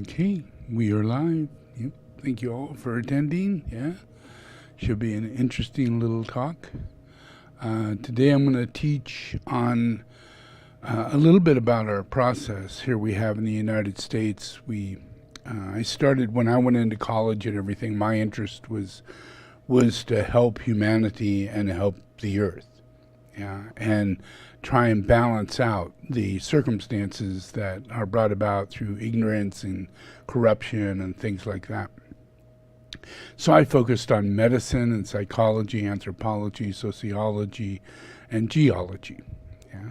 Okay, we are live. Yep. Thank you all for attending. Yeah, should be an interesting little talk. Today I'm going to teach on a little bit about our process here we have in the United States. I started when I went into college and everything. My interest was to help humanity and help the earth. Yeah, and try and balance out the circumstances that are brought about through ignorance and corruption and things like that. So I focused on medicine and psychology, anthropology, sociology, and geology. Yeah.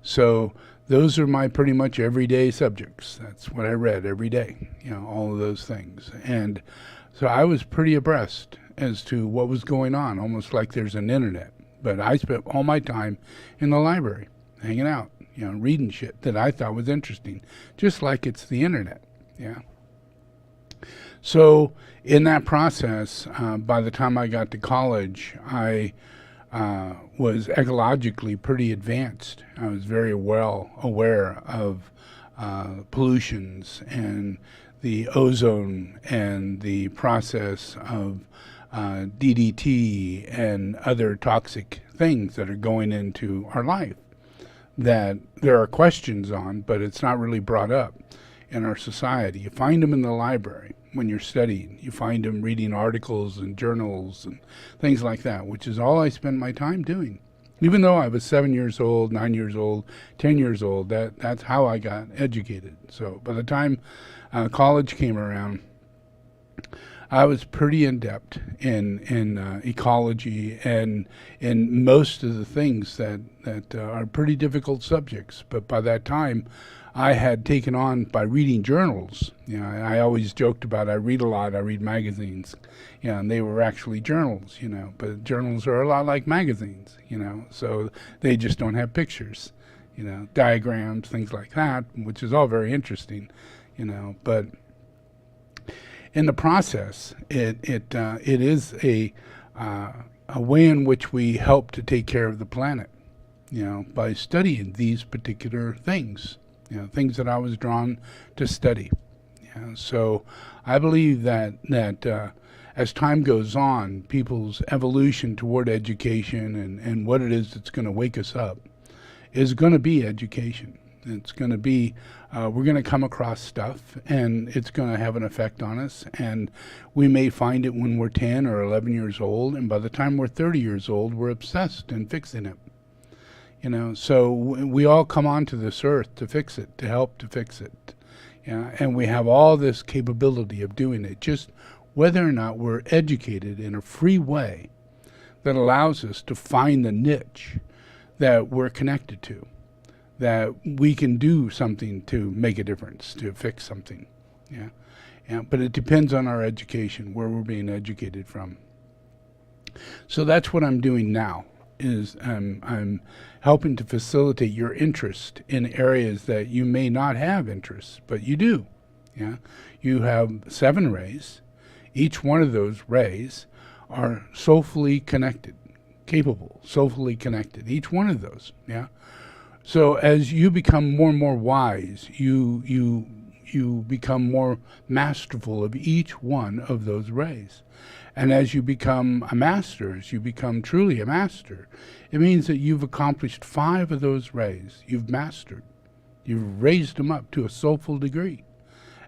So those are my pretty much everyday subjects. That's what I read every day, all of those things. And so I was pretty abreast as to what was going on, almost like there's an internet. But I spent all my time in the library, hanging out, reading shit that I thought was interesting, just like it's the internet. Yeah. So in that process, by the time I got to college, I was ecologically pretty advanced. I was very well aware of pollutions and the ozone and the process of DDT and other toxic things that are going into our life that there are questions on, but it's not really brought up in our society. You find them in the library when you're studying. You find them reading articles and journals and things like that, which is all I spent my time doing. Even though I was 7 years old, 9 years old, 10 years old, that's how I got educated. So by the time college came around, I was pretty in-depth in ecology and in most of the things that are pretty difficult subjects. But by that time, I had taken on by reading journals. I always joked about I read a lot, I read magazines, and they were actually journals, but journals are a lot like magazines, so they just don't have pictures, diagrams, things like that, which is all very interesting, but in the process, it is a way in which we help to take care of the planet, by studying these particular things, things that I was drawn to study. So I believe that as time goes on, people's evolution toward education and what it is that's going to wake us up is going to be education. It's going to be, we're going to come across stuff and it's going to have an effect on us. And we may find it when we're 10 or 11 years old. And by the time we're 30 years old, we're obsessed in fixing it. So we all come onto this earth to fix it, to help to fix it. And we have all this capability of doing it, just whether or not we're educated in a free way that allows us to find the niche that we're connected to, that we can do something to make a difference, to fix something. But it depends on our education, where we're being educated from. So that's what I'm doing now, is I'm helping to facilitate your interest in areas that you may not have interest, but you do. You have 7 rays. Each one of those rays are soulfully connected, capable, soulfully connected, each one of those. So as you become more and more wise, you become more masterful of each one of those rays. And as you become a master, as you become truly a master, it means that you've accomplished 5 of those rays. You've mastered. You've raised them up to a soulful degree.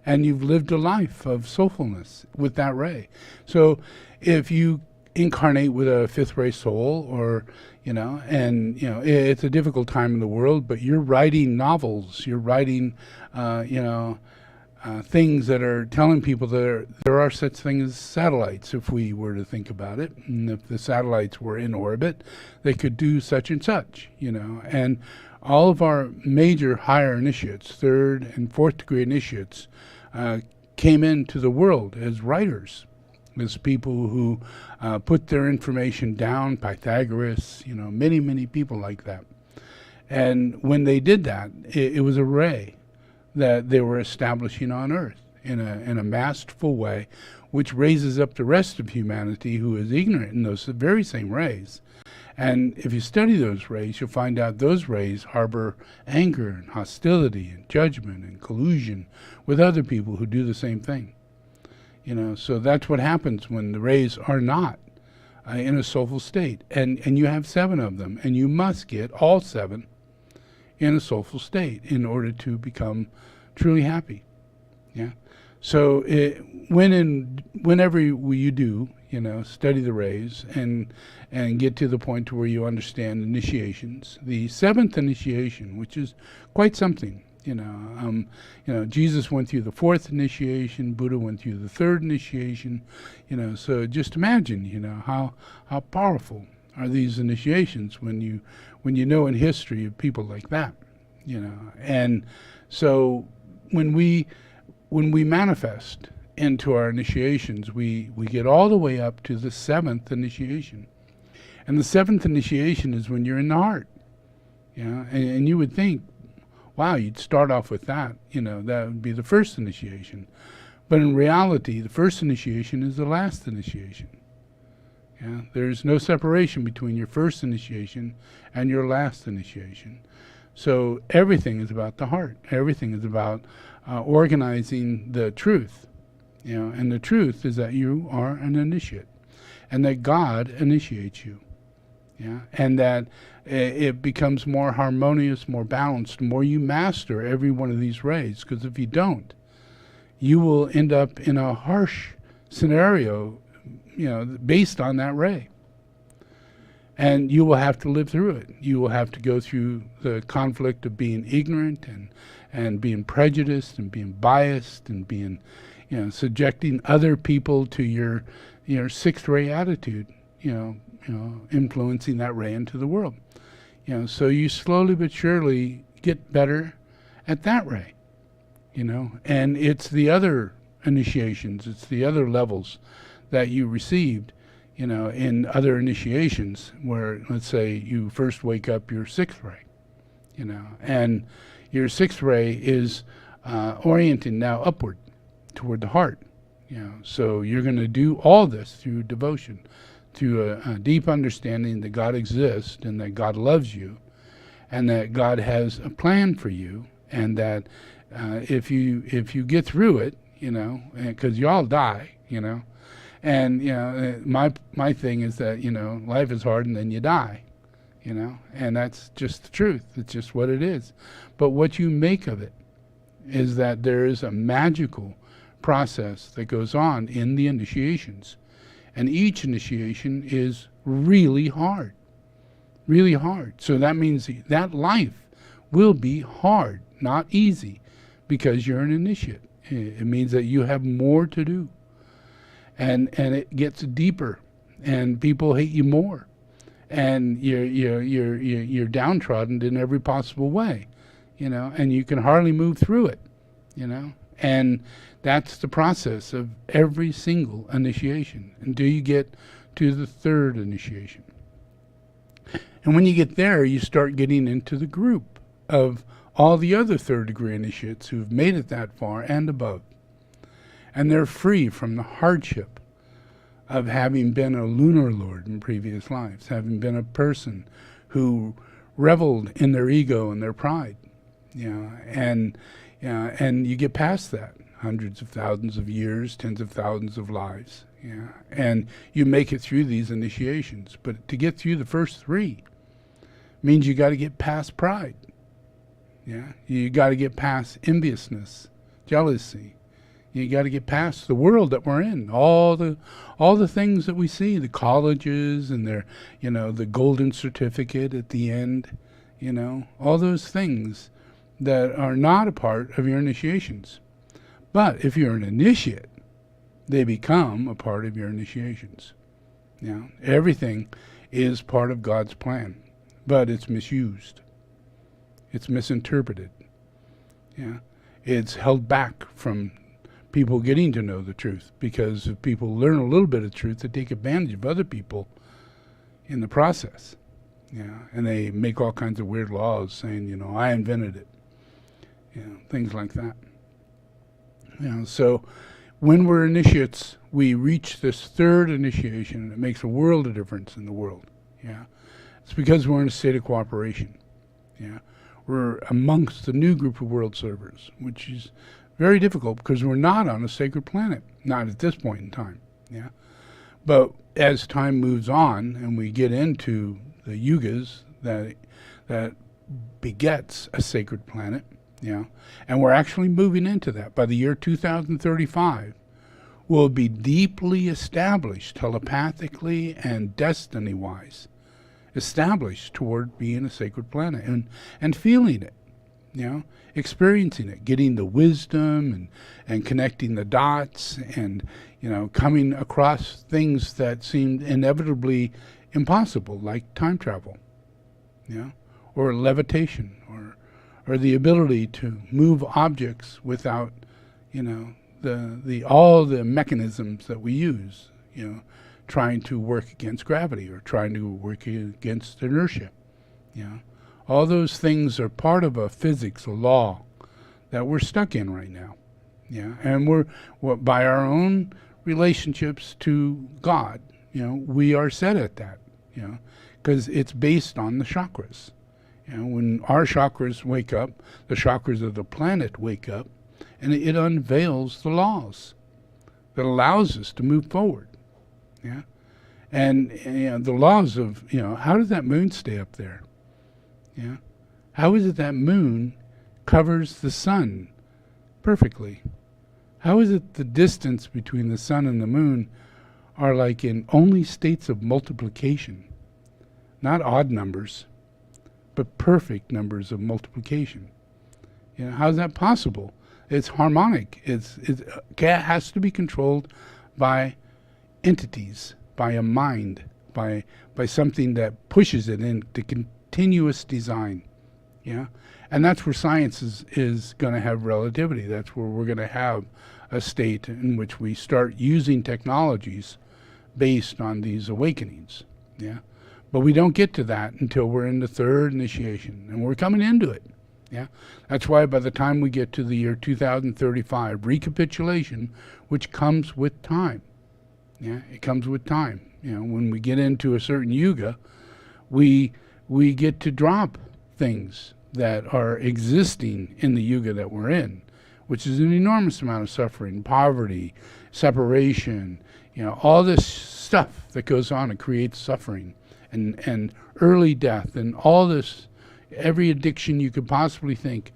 And you've lived a life of soulfulness with that ray. So if you incarnate with a 5th ray soul, or it's a difficult time in the world, but you're writing novels, you're writing things that are telling people that there are such things as satellites, if we were to think about it. And if the satellites were in orbit, they could do such and such, and all of our major higher initiates, 3rd and 4th degree initiates, came into the world as writers, as people who put their information down, Pythagoras, many, many people like that. And when they did that, it was a ray that they were establishing on Earth in a masterful way, which raises up the rest of humanity who is ignorant in those very same rays. And if you study those rays, you'll find out those rays harbor anger and hostility and judgment and collusion with other people who do the same thing. So that's what happens when the rays are not in a soulful state. And you have 7 of them, and you must get all 7 in a soulful state in order to become truly happy. Yeah. So whenever you do, study the rays and get to the point to where you understand initiations. The 7th initiation, which is quite something. Jesus went through the 4th initiation. Buddha went through the 3rd initiation. So just imagine, how powerful are these initiations when you know in history of people like that. And so when we manifest into our initiations, we get all the way up to the 7th initiation. And the 7th initiation is when you're in the heart. And you would think, wow, you'd start off with that. That would be the 1st initiation. But in reality, the 1st initiation is the last initiation. There's no separation between your 1st initiation and your last initiation. So everything is about the heart. Everything is about organizing the truth. And the truth is that you are an initiate, and that God initiates you. And that it becomes more harmonious, more balanced, the more you master every one of these rays. Because if you don't, you will end up in a harsh scenario, based on that ray. And you will have to live through it. You will have to go through the conflict of being ignorant and being prejudiced and being biased and being, subjecting other people to your 6th ray attitude, influencing that ray into the world. So you slowly but surely get better at that ray, and it's the other initiations, it's the other levels that you received, in other initiations where, let's say, you first wake up your 6th ray, and your 6th ray is oriented now upward toward the heart. So you're going to do all this through devotion, through a deep understanding that God exists and that God loves you and that God has a plan for you, and that if you get through it, because you all die, and my thing is that life is hard and then you die, and that's just the truth. It's just what it is. But what you make of it is that there is a magical process that goes on in the initiations, and each initiation is really hard. Really hard. So that means that life will be hard, not easy, because you're an initiate. It means that you have more to do. And it gets deeper, and people hate you more. And you're downtrodden in every possible way, and you can hardly move through it, And that's the process of every single initiation until you get to the 3rd initiation. And when you get there, you start getting into the group of all the other 3rd degree initiates who've made it that far and above. And they're free from the hardship of having been a lunar lord in previous lives, having been a person who reveled in their ego and their pride. And you get past that, hundreds of thousands of years, tens of thousands of lives. And you make it through these initiations. But to get through the first 3 means you got to get past pride. You got to get past enviousness, jealousy. You got to get past the world that we're in. All the things that we see, the colleges and their, the golden certificate at the end, all those things that are not a part of your initiations. But if you're an initiate, they become a part of your initiations. Everything is part of God's plan, but it's misused. It's misinterpreted. It's held back from people getting to know the truth, because if people learn a little bit of truth, they take advantage of other people in the process. And they make all kinds of weird laws saying, I invented it. Things like that. So when we're initiates, we reach this 3rd initiation, and it makes a world of difference in the world. It's because we're in a state of cooperation. Yeah, we're amongst the new group of world servers, which is very difficult because we're not on a sacred planet, not at this point in time. Yeah, but as time moves on and we get into the yugas that begets a sacred planet, yeah, and we're actually moving into that. By the year 2035, we'll be deeply established telepathically and destiny-wise, established toward being a sacred planet and feeling it, you know, experiencing it, getting the wisdom and connecting the dots and, you know, coming across things that seemed inevitably impossible, like time travel, you know, or levitation, or the ability to move objects without, you know, all the mechanisms that we use, you know, trying to work against gravity or trying to work against inertia. You know, all those things are part of a physics, a law that we're stuck in right now. Yeah, and we're by our own relationships to God, you know, we are set at that, you know, because it's based on the chakras. You know, when our chakras wake up, the chakras of the planet wake up, and it unveils the laws that allows us to move forward. Yeah, and you know, the laws of, you know, how does that moon stay up there? Yeah, how is it that moon covers the sun perfectly? How is it the distance between the sun and the moon are like in only states of multiplication, not odd numbers, but perfect numbers of multiplication? You know, how's that possible? It's harmonic. It has to be controlled by entities, by a mind, by something that pushes it into continuous design. Yeah, and that's where science is going to have relativity. That's where we're going to have a state in which we start using technologies based on these awakenings. Yeah, but we don't get to that until we're in the third initiation, and we're coming into it. Yeah, that's why by the time we get to the year 2035, recapitulation, which comes with time. Yeah, it comes with time. You know, when we get into a certain yuga, we get to drop things that are existing in the yuga that we're in, which is an enormous amount of suffering, poverty, separation, you know, all this stuff that goes on and creates suffering and early death and all this. Every addiction you could possibly think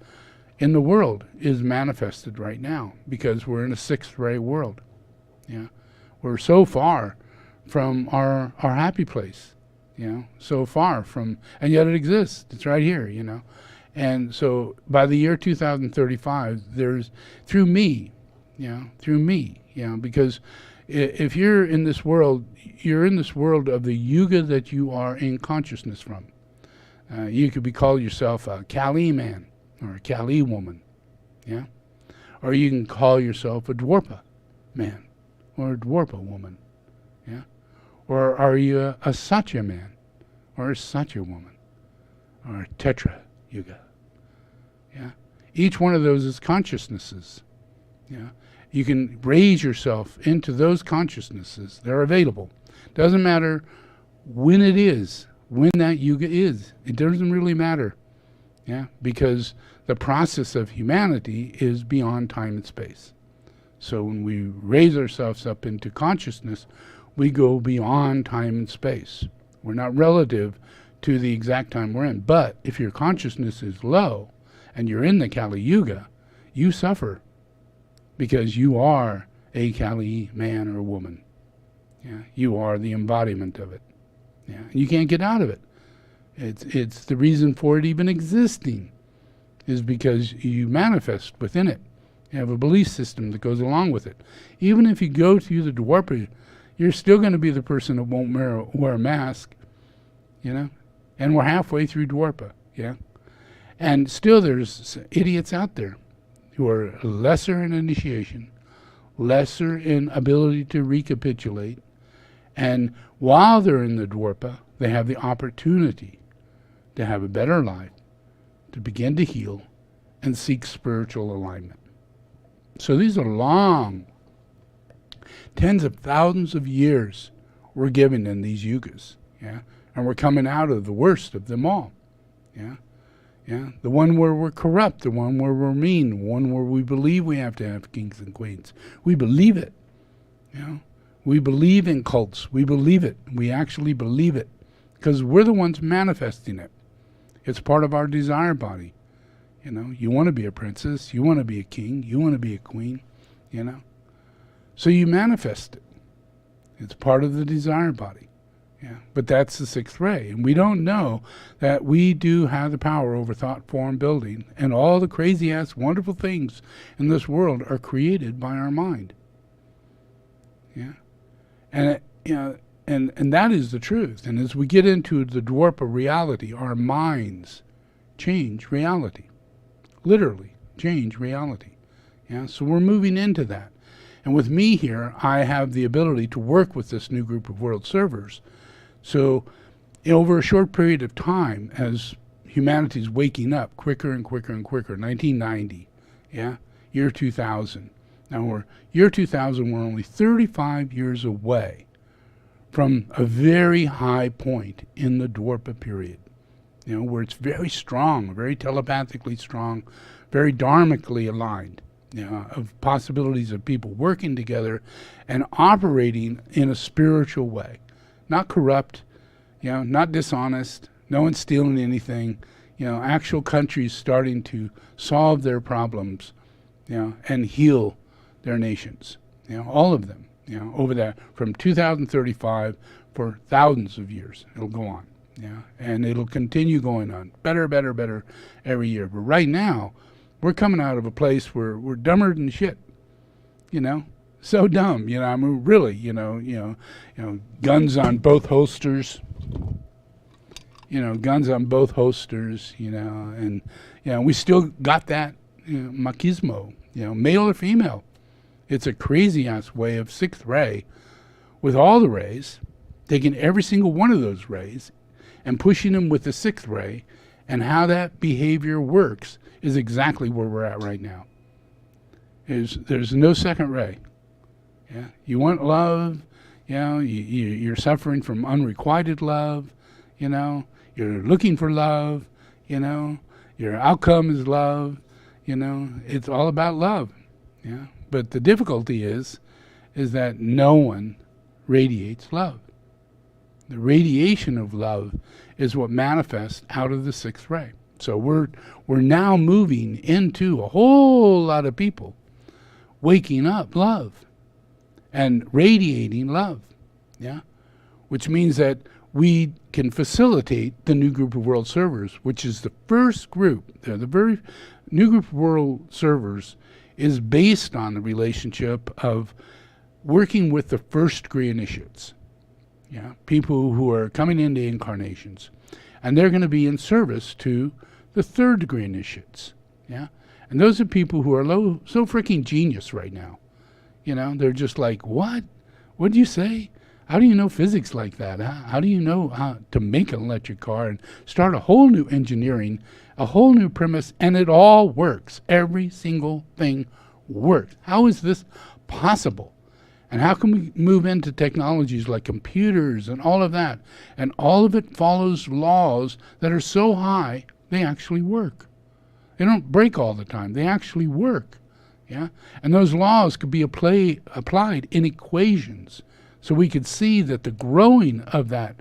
in the world is manifested right now because we're in a sixth ray world. Yeah, we're so far from our happy place, you know, so far from, and yet it exists. It's right here, you know. And so by the year 2035, there's through me, because if you're in this world, you're in this world of the yuga that you are in consciousness from. You could call yourself a Kali man or a Kali woman, yeah? Or you can call yourself a Dwarpa man or a Dwarpa woman, yeah? Or are you a Satya man or a Satya woman or a Tetra Yuga, yeah? Each one of those is consciousnesses, yeah? You can raise yourself into those consciousnesses. They're available. Doesn't matter when it is, when that yuga is. It doesn't really matter, yeah, because the process of humanity is beyond time and space. So when we raise ourselves up into consciousness, we go beyond time and space. We're not relative to the exact time we're in. But if your consciousness is low and you're in the Kali Yuga, you suffer because you are a Kali man or woman. Yeah, you are the embodiment of it. Yeah, you can't get out of it. It's the reason for it even existing is because you manifest within it. You have a belief system that goes along with it. Even if you go to the Dwarpa, you're still going to be the person that won't wear a mask, you know? And we're halfway through Dwarpa, yeah? And still there's idiots out there who are lesser in initiation, lesser in ability to recapitulate, and while they're in the Dwarpa, they have the opportunity to have a better life, to begin to heal, and seek spiritual alignment. So these are long, tens of thousands of years we're given in these yugas. Yeah, And we're coming out of the worst of them all. Yeah. Yeah. The one where we're corrupt, the one where we're mean, the one where we believe we have to have kings and queens. We believe it. You know? We believe in cults. We believe it. We actually believe it. Because we're the ones manifesting it. It's part of our desire body. You know, you want to be a princess, you want to be a king, you want to be a queen, you know. So you manifest it. It's part of the desire body. Yeah. But that's the sixth ray. And we don't know that we do have the power over thought, form, building, and all the crazy ass wonderful things in this world are created by our mind. Yeah. And you know, and that is the truth. And as we get into the dwarf of reality, our minds change reality. Literally change reality. Yeah. So we're moving into that. And with me here, I have the ability to work with this new group of world servers. So over a short period of time, as humanity's waking up quicker and quicker and quicker, 1990, yeah, year 2000. Now year 2000, we're only 35 years away from a very high point in the Dwarpa period, you know, where it's very strong, very telepathically strong, very dharmically aligned, you know, of possibilities of people working together and operating in a spiritual way. Not corrupt, you know, not dishonest, no one's stealing anything, you know, actual countries starting to solve their problems, you know, and heal their nations, you know, all of them, you know, over there from 2035 for thousands of years. It'll go on, yeah, and it'll continue going on, better, better, better every year. But right now, we're coming out of a place where we're dumber than shit, you know, so dumb, you know, I mean, really, you know, guns on both holsters, you know, guns on both holsters, you know, and, you know, we still got that, you know, machismo, you know, male or female. It's a crazy-ass way of sixth ray with all the rays, taking every single one of those rays and pushing them with the sixth ray, and how that behavior works is exactly where we're at right now. There's no second ray. Yeah, you want love, you know, you're suffering from unrequited love, you know, you're looking for love, you know, your outcome is love, you know, it's all about love, yeah. But the difficulty is that no one radiates love. The radiation of love is what manifests out of the sixth ray. So we're now moving into a whole lot of people waking up love and radiating love, yeah? Which means that we can facilitate the new group of world servers, which is the first group. The very new group of world servers is based on the relationship of working with the first degree initiates, yeah, people who are coming into incarnations, and they're going to be in service to the third degree initiates, yeah, and those are people who are so freaking genius right now, you know, they're just like, what do you say? How do you know physics like that? How do you know how to make an electric car and start a whole new engineering, a whole new premise, and it all works. Every single thing works. How is this possible? And how can we move into technologies like computers and all of that? And all of it follows laws that are so high, they actually work. They don't break all the time. They actually work. Yeah? And those laws could be applied in equations. So we could see that the growing of that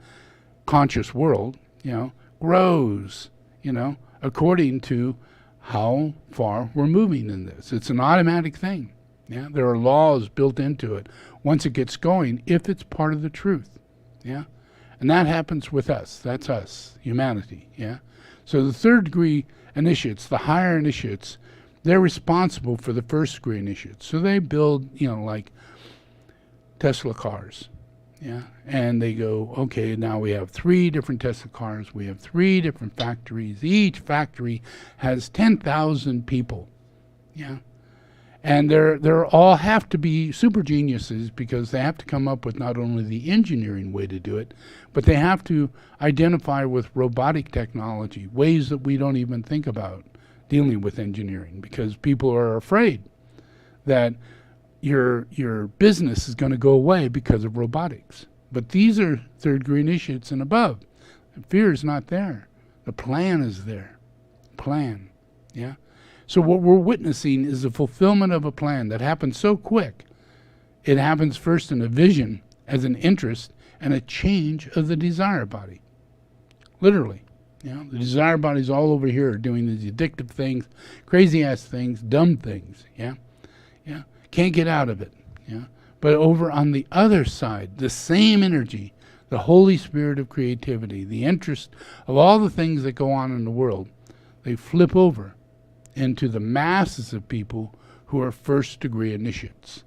conscious world, you know, grows, you know, according to how far we're moving in this. It's an automatic thing. Yeah, there are laws built into it once it gets going, if it's part of the truth. Yeah, and that happens with us. That's us, humanity. Yeah, so the third degree initiates, the higher initiates, they're responsible for the first degree initiates. So they build, you know, like Tesla cars, yeah, and they go, okay, now we have 3 different Tesla cars, we have 3 different factories, each factory has 10,000 people, yeah, and they're all have to be super geniuses because they have to come up with not only the engineering way to do it, but they have to identify with robotic technology, ways that we don't even think about dealing with engineering, because people are afraid that your business is going to go away because of robotics. But these are third degree initiates and above. Fear is not there. The plan is there. Plan. Yeah? So what we're witnessing is the fulfillment of a plan that happens so quick. It happens first in a vision as an interest and a change of the desire body. Literally. The desire body's all over here doing these addictive things, crazy ass things, dumb things. Yeah? Can't get out of it. Yeah? But over on the other side, the same energy, the Holy Spirit of creativity, the interest of all the things that go on in the world, they flip over into the masses of people who are first degree initiates.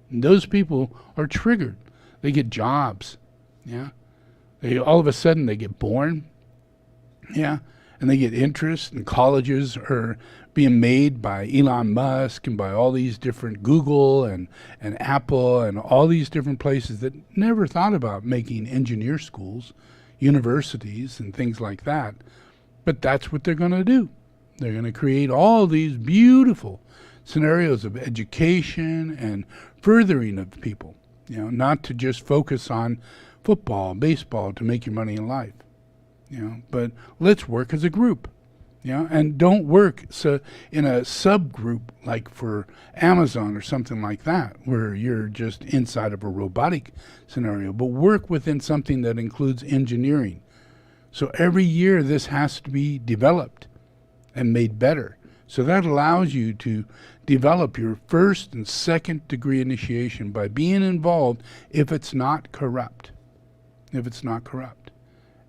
And those people are triggered. They get jobs. Yeah. All of a sudden they get born. Yeah. And they get interest, and colleges are being made by Elon Musk and by all these different Google and Apple and all these different places that never thought about making engineer schools, universities, and things like that. But that's what they're going to do. They're going to create all these beautiful scenarios of education and furthering of people, not to just focus on football, baseball to make your money in life, but let's work as a group, and don't work in a subgroup like for Amazon or something like that, where you're just inside of a robotic scenario, but work within something that includes engineering. So every year this has to be developed and made better. So that allows you to develop your first and second degree initiation by being involved if it's not corrupt.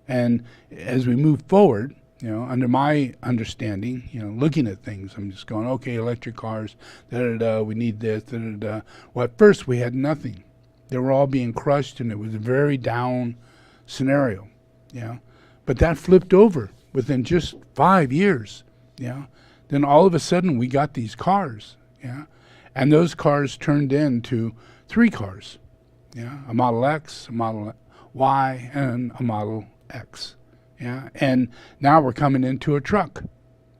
And as we move forward, under my understanding, looking at things, I'm just going, okay, electric cars, we need this, Well, at first we had nothing. They were all being crushed, and it was a very down scenario, But that flipped over within just 5 years, Then all of a sudden we got these cars, And those cars turned into 3 cars, A Model X, a Model Y, and a Model X, And now we're coming into a truck,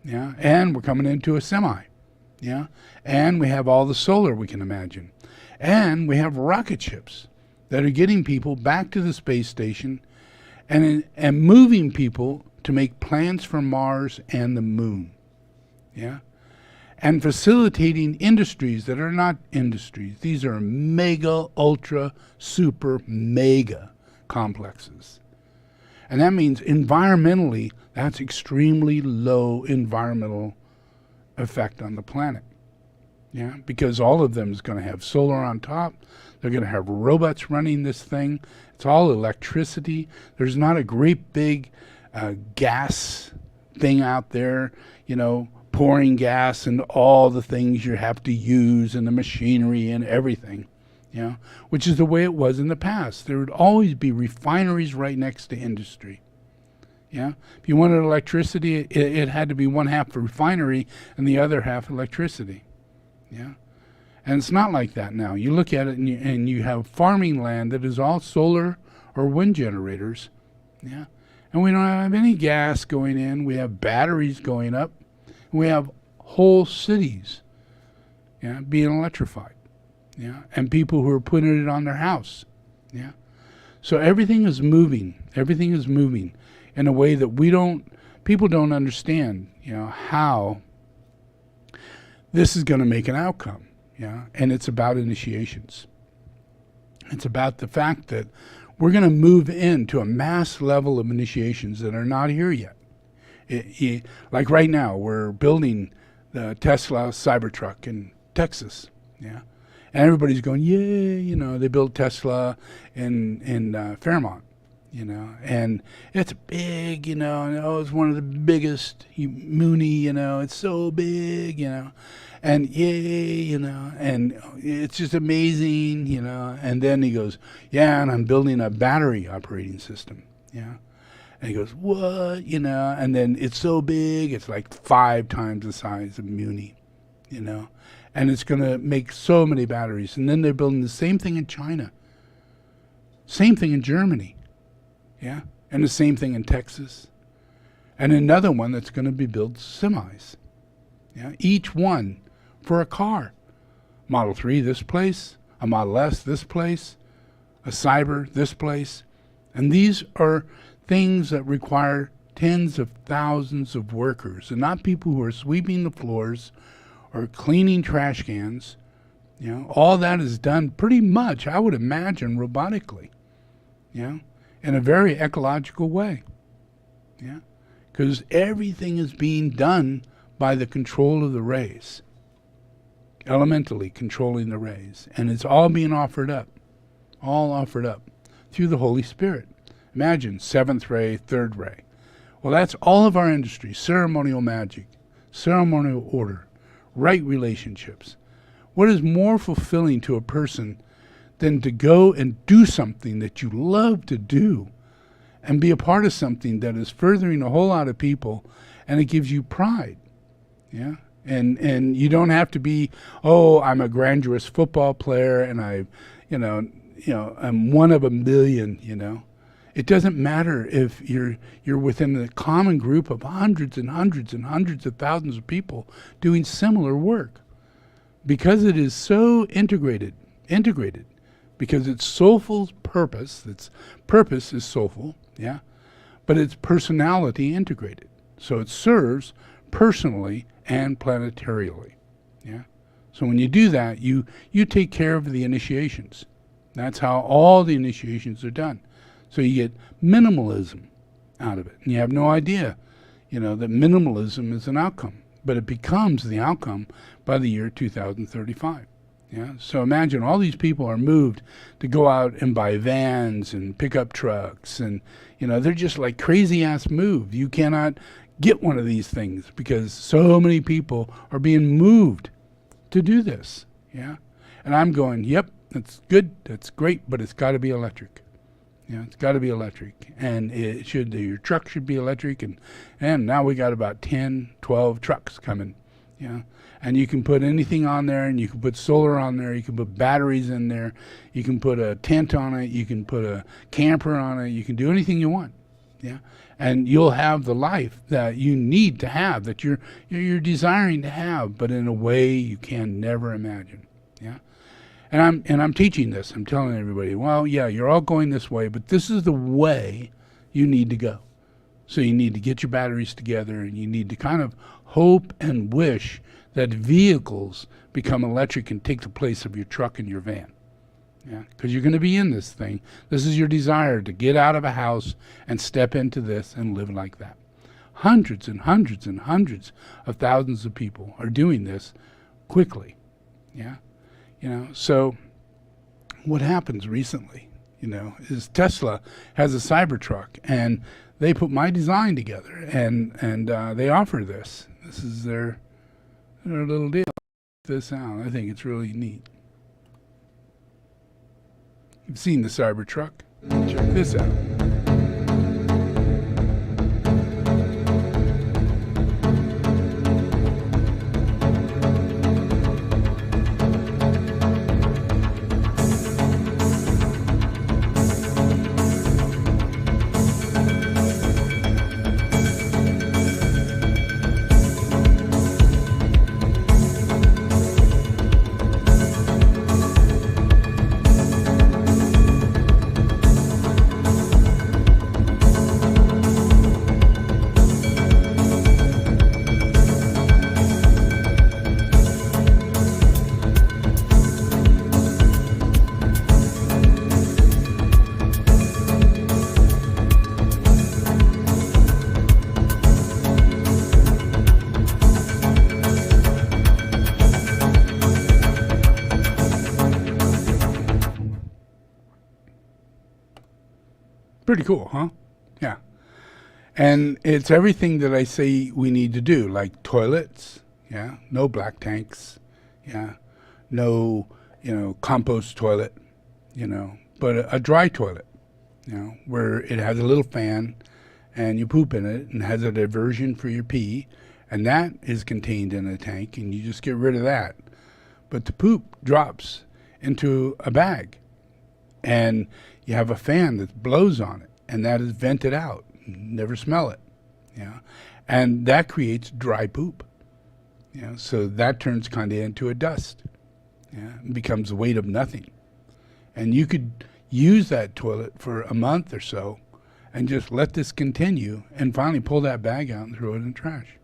And we're coming into a semi, And we have all the solar we can imagine. And we have rocket ships that are getting people back to the space station and moving people to make plans for Mars and the moon, and facilitating industries that are not industries. These are mega, ultra, super, mega complexes. And that means environmentally, that's extremely low environmental effect on the planet. Because all of them is going to have solar on top. They're going to have robots running this thing. It's all electricity. There's not a great big gas thing out there, pouring gas and all the things you have to use and the machinery and everything, which is the way it was in the past. There would always be refineries right next to industry. If you wanted electricity, it had to be one half refinery and the other half electricity. And it's not like that now. You look at it and you have farming land that is all solar or wind generators. And we don't have any gas going in. We have batteries going up. We have whole cities being electrified. And people who are putting it on their house. So everything is moving. Everything is moving in a way that people don't understand, how this is going to make an outcome. And it's about initiations. It's about the fact that we're going to move into a mass level of initiations that are not here yet. Like right now, we're building the Tesla Cybertruck in Texas. And everybody's going, yay, they built Tesla in Fairmont. And it's big, and it's one of the biggest, Mooney, it's so big, and yay, and it's just amazing, and then he goes, and I'm building a battery operating system, and he goes, what, and then it's so big, it's like 5 times the size of Mooney, and it's going to make so many batteries, and then they're building the same thing in China, same thing in Germany, and the same thing in Texas, and another one that's going to be built semis, each one for a car. Model 3 this place, a Model S this place, a Cyber this place, and these are things that require tens of thousands of workers, and not people who are sweeping the floors or cleaning trash cans. All that is done pretty much, I would imagine, robotically, in a very ecological way. Because everything is being done by the control of the rays, elementally controlling the rays. And it's all being offered up through the Holy Spirit. Imagine 7th ray, 3rd ray. Well, that's all of our industry: ceremonial magic, ceremonial order, right relationships. What is more fulfilling to a person than to go and do something that you love to do and be a part of something that is furthering a whole lot of people, and it gives you pride? And you don't have to be, I'm a grandiose football player and I'm one of a million. It doesn't matter if you're within a common group of hundreds and hundreds and hundreds of thousands of people doing similar work, because it is so integrated, because it's soulful purpose. Its purpose is soulful, but it's personality integrated. So it serves personally and planetarily. So when you do that, you take care of the initiations. That's how all the initiations are done. So you get minimalism out of it. And you have no idea, that minimalism is an outcome, but it becomes the outcome by the year 2035. So imagine all these people are moved to go out and buy vans and pickup trucks, and they're just like crazy ass moved. You cannot get one of these things because so many people are being moved to do this. And I'm going, yep, that's good, that's great, but it's got to be electric. It's got to be electric, and your truck should be electric, and now we got about 10, 12 trucks coming, and you can put anything on there, and you can put solar on there, you can put batteries in there, you can put a tent on it, you can put a camper on it, you can do anything you want, and you'll have the life that you need to have, that you're desiring to have, but in a way you can never imagine. And I'm teaching this. I'm telling everybody, well, you're all going this way, but this is the way you need to go. So you need to get your batteries together, and you need to kind of hope and wish that vehicles become electric and take the place of your truck and your van. Because you're going to be in this thing. This is your desire to get out of a house and step into this and live like that. Hundreds and hundreds and hundreds of thousands of people are doing this quickly. So what happens recently, is Tesla has a Cybertruck, and they put my design together, and they offer this. This is their little deal. Check this out. I think it's really neat. You've seen the Cybertruck. Check this out. Pretty cool, huh? Yeah. And it's everything that I say we need to do, like toilets, no black tanks, no, compost toilet, but a dry toilet, where it has a little fan and you poop in it and has a diversion for your pee, and that is contained in a tank, and you just get rid of that. But the poop drops into a bag, and you have a fan that blows on it, and that is vented out. Never smell it, and that creates dry poop. So that turns kind of into a dust. It becomes the weight of nothing. And you could use that toilet for a month or so and just let this continue, and finally pull that bag out and throw it in the trash.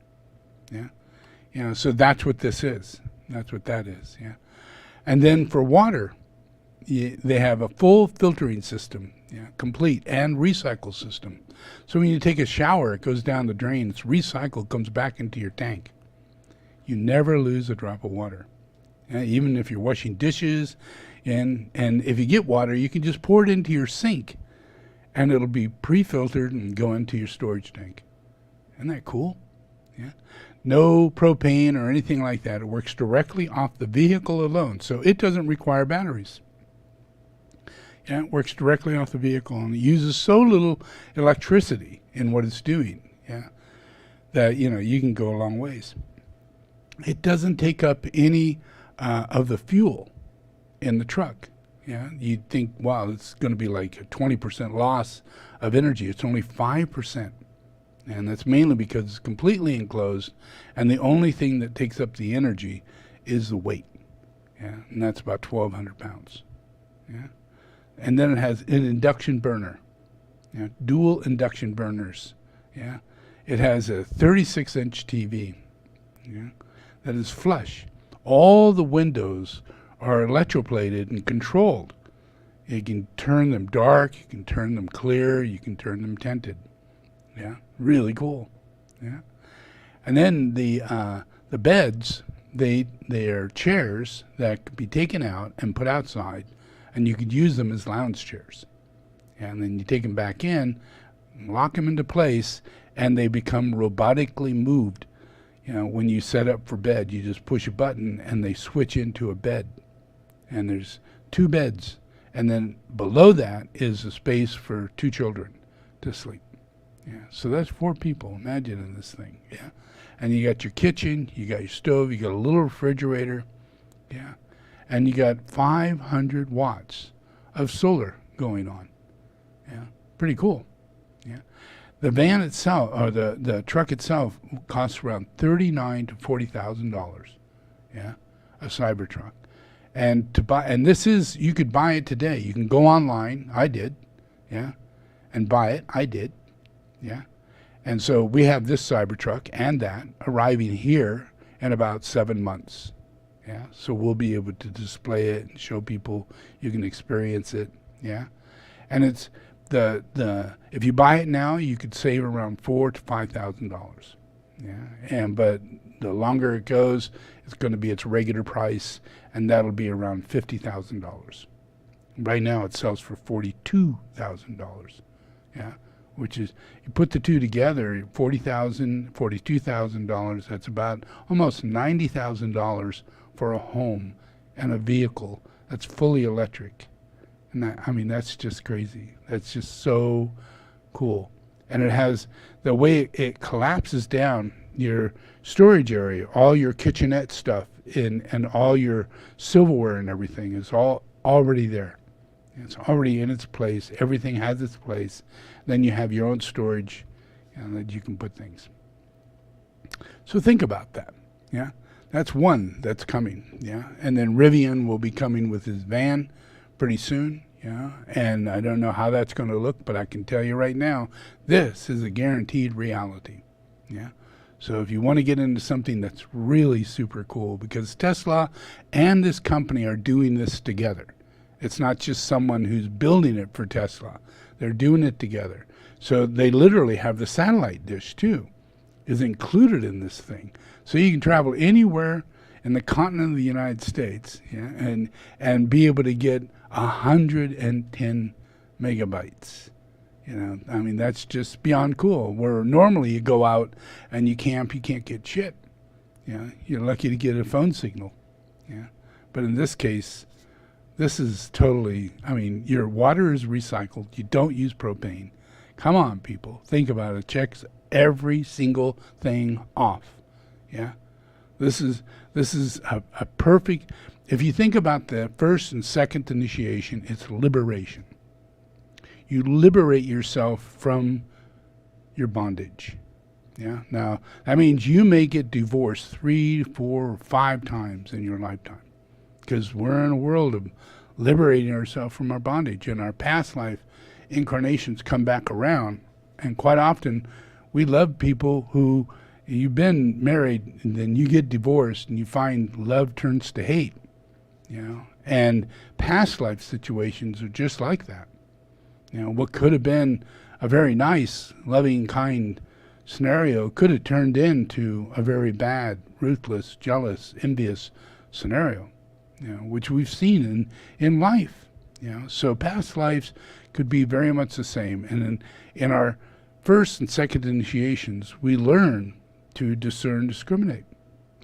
Yeah, so that's what this is. That's what that is. Yeah, and then for water, they have a full filtering system, complete, and recycle system. So when you take a shower, it goes down the drain, it's recycled, comes back into your tank. You never lose a drop of water. Even if you're washing dishes, and if you get water, you can just pour it into your sink, and it'll be pre-filtered and go into your storage tank. Isn't that cool? Yeah. No propane or anything like that. It works directly off the vehicle alone, so it doesn't require batteries. Yeah, it works directly off the vehicle, and it uses so little electricity in what it's doing, that you can go a long ways. It doesn't take up any of the fuel in the truck. Yeah, you'd think, wow, it's going to be like a 20% loss of energy. It's only 5%, and that's mainly because it's completely enclosed, and the only thing that takes up the energy is the weight. Yeah, and that's about 1,200 pounds. Yeah. And then it has an induction burner, dual induction burners. Yeah, it has a 36-inch TV, that is flush. All the windows are electroplated and controlled. You can turn them dark, you can turn them clear, you can turn them tinted. Yeah, really cool. Yeah, and then the beds, they are chairs that can be taken out and put outside, and you could use them as lounge chairs. And then you take them back in, lock them into place, and they become robotically moved. When you set up for bed, you just push a button and they switch into a bed. And there's 2 beds. And then below that is a space for 2 children to sleep. Yeah, so that's 4 people. Imagine in this thing. Yeah, and you got your kitchen, you got your stove, you got a little refrigerator. Yeah. And you got 500 watts of solar going on. Yeah, pretty cool. Yeah, the van itself, or the truck itself, costs around $39,000 to $40,000. Yeah, a Cybertruck, and you could buy it today. You can go online. I did, and buy it. I did, and so we have this Cybertruck and that arriving here in about 7 months. Yeah, so we'll be able to display it and show people you can experience it. Yeah, and it's if you buy it now, you could save around $4,000 to $5,000. Yeah, but the longer it goes, it's going to be its regular price, and that'll be around $50,000. Right now, it sells for $42,000. Yeah, which is, you put the two together, $40,000, $42,000. That's about almost $90,000 for a home and a vehicle that's fully electric. And that's just crazy. That's just so cool. And it has, the way it collapses down your storage area, all your kitchenette stuff and all your silverware and everything is all already there. It's already in its place. Everything has its place. Then you have your own storage, that you can put things. So think about that. Yeah. That's one that's coming, and then Rivian will be coming with his van pretty soon, and I don't know how that's going to look, but I can tell you right now, this is a guaranteed reality, So if you want to get into something that's really super cool, because Tesla and this company are doing this together. It's not just someone who's building it for Tesla. They're doing it together. So they literally have the satellite dish too, is included in this thing. So you can travel anywhere in the continent of the United States, and be able to get 110 megabytes. That's just beyond cool. Where normally you go out and you camp, you can't get shit. You're lucky to get a phone signal. But in this case, this is totally, your water is recycled. You don't use propane. Come on, people. Think about it. It checks every single thing off. This is a perfect, if you think about the first and second initiation, it's liberation. You liberate yourself from your bondage. Now, that means you may get divorced 3, 4, or 5 times in your lifetime, because we're in a world of liberating ourselves from our bondage. In our past life, incarnations come back around And quite often, we love people who you've been married and then you get divorced and you find love turns to hate, you know. And past life situations are just like that. You know, what could have been a very nice, loving, kind scenario could have turned into a very bad, ruthless, jealous, envious scenario, you know, which we've seen in life. You know, so past lives could be very much the same. And in our first and second initiations, we learn to discern, discriminate,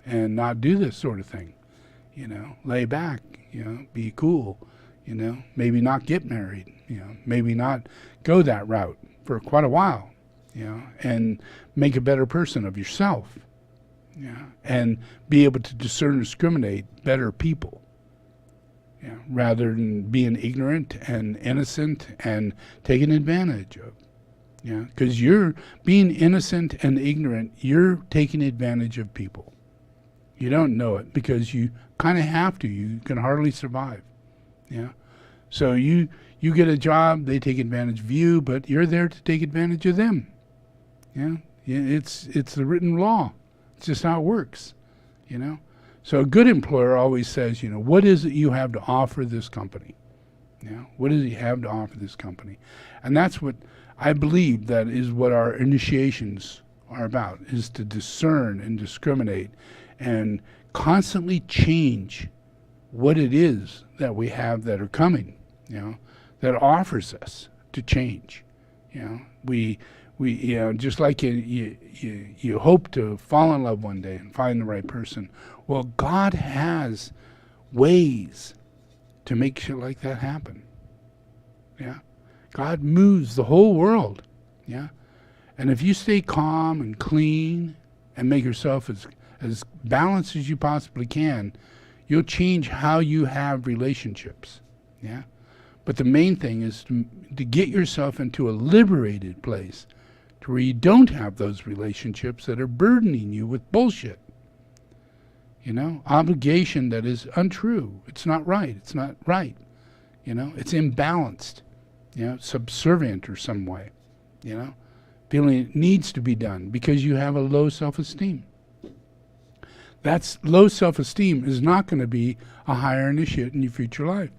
and not do this sort of thing. You know, lay back, you know, be cool, you know, maybe not get married, you know, maybe not go that route for quite a while, you know, and make a better person of yourself, you know, and be able to discern and discriminate better people, you know, rather than being ignorant and innocent and taken advantage of. Yeah, because you're being innocent and ignorant, you're taking advantage of people. You don't know it because you kind of have to. You can hardly survive. Yeah, so you get a job, they take advantage of you, but you're there to take advantage of them. Yeah, it's the written law. It's just how it works. You know, so a good employer always says, you know, what is it you have to offer this company? Yeah, what does he have to offer this company? And that's what I believe that is what our initiations are about, is to discern and discriminate and constantly change what it is that we have that are coming, you know, that offers us to change. You know, we you know, just like you hope to fall in love one day and find the right person. Well, God has ways to make shit like that happen. Yeah. God moves the whole world, yeah? And if you stay calm and clean and make yourself as balanced as you possibly can, you'll change how you have relationships, yeah? But the main thing is to get yourself into a liberated place to where you don't have those relationships that are burdening you with bullshit. You know, obligation that is untrue. It's not right. It's not right. You know, it's imbalanced. You know, subservient or some way, you know, feeling it needs to be done because you have a low self-esteem. That's low self-esteem is not going to be a higher initiate in your future life,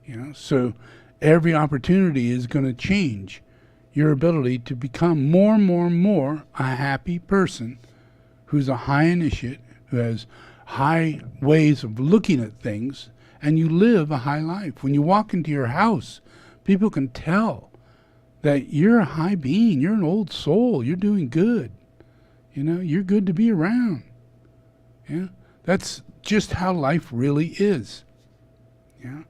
you know. So every opportunity is going to change your ability to become more and more and more a happy person who's a high initiate, who has high ways of looking at things, and you live a high life. When you walk into your house, people can tell that you're a high being. You're an old soul. You're doing good. You know, you're good to be around. Yeah, that's just how life really is. Yeah,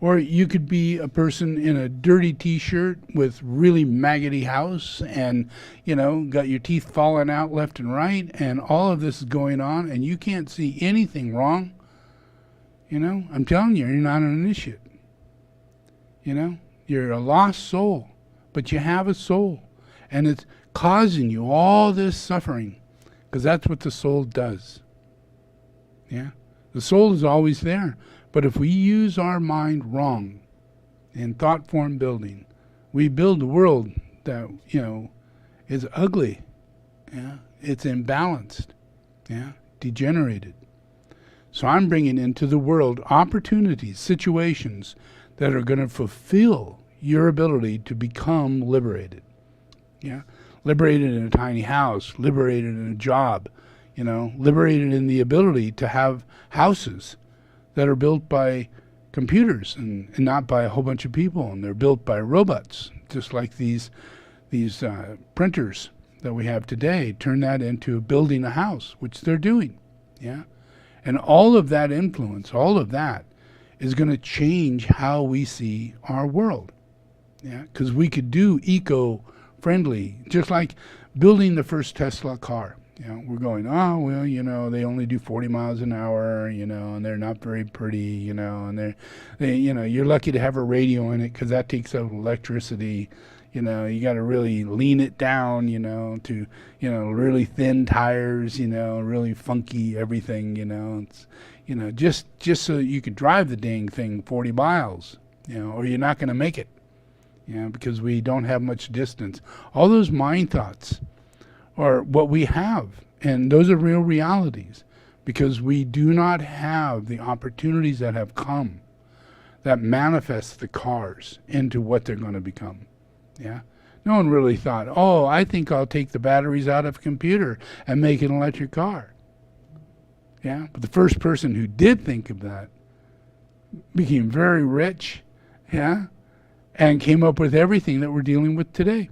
or you could be a person in a dirty T-shirt with really maggoty house, and you know, got your teeth falling out left and right, and all of this is going on, and you can't see anything wrong. You know, I'm telling you, you're not an initiate. You know. You're a lost soul, but you have a soul, and it's causing you all this suffering, because that's what the soul does. Yeah, the soul is always there, but if we use our mind wrong in thought form building, we build a world that, you know, is ugly. Yeah, it's imbalanced. Yeah, degenerated. So I'm bringing into the world opportunities, situations that are going to fulfill your ability to become liberated. Yeah, liberated in a tiny house, liberated in a job, you know, liberated in the ability to have houses that are built by computers and not by a whole bunch of people, and they're built by robots, just like these printers that we have today. Turn that into building a house, which they're doing. Yeah, and all of that influence, all of that is going to change how we see our world. Yeah, because we could do eco-friendly, just like building the first Tesla car. You know, we're going, oh, well, you know, they only do 40 miles an hour, you know, and they're not very pretty, you know, and they, you know, you're lucky to have a radio in it because that takes up electricity. You know, you got to really lean it down, you know, to, you know, really thin tires, you know, really funky everything, you know. It's, you know, just so you could drive the dang thing 40 miles, you know, or you're not going to make it. because we don't have much distance. All those mind thoughts are what we have, and those are real realities, because we do not have the opportunities that have come that manifest the cars into what they're going to become. Yeah. No one really thought, oh, I think I'll take the batteries out of a computer and make an electric car. Yeah. But the first person who did think of that became very rich. Yeah. And came up with everything that we're dealing with today.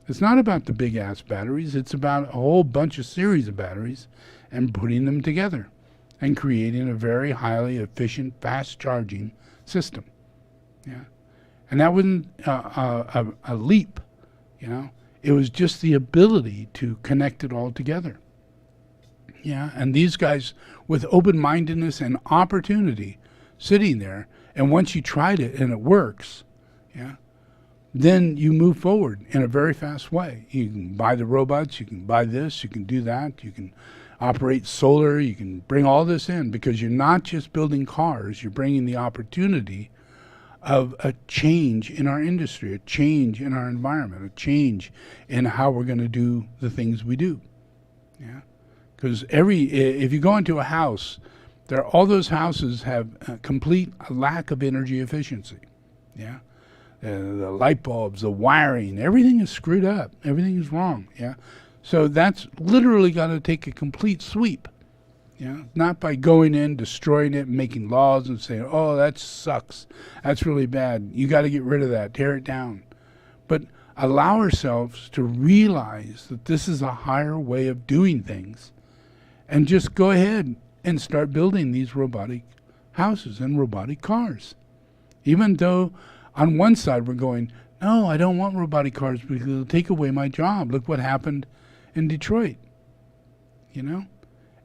It's not about the big ass batteries. It's about a whole bunch of series of batteries and putting them together and creating a very highly efficient, fast charging system. Yeah. And that wasn't a leap, It was just the ability to connect it all together. Yeah. And these guys with open-mindedness and opportunity sitting there, and once you tried it and it works, then you move forward in a very fast way. You can buy the robots, you can buy this, you can do that, you can operate solar, you can bring all this in, because you're not just building cars, you're bringing the opportunity of a change in our industry, a change in our environment, a change in how we're going to do the things we do. Yeah, because if you go into a house, all those houses have a complete lack of energy efficiency. Yeah, the light bulbs, the wiring, everything is screwed up, everything is wrong. Yeah, so that's literally got to take a complete sweep. Yeah, not by going in, destroying it, making laws and saying, oh, that sucks. That's really bad. You got to get rid of that. Tear it down. But allow ourselves to realize that this is a higher way of doing things, and just go ahead and start building these robotic houses and robotic cars. Even though on one side we're going, no, I don't want robotic cars because it'll take away my job. Look what happened in Detroit.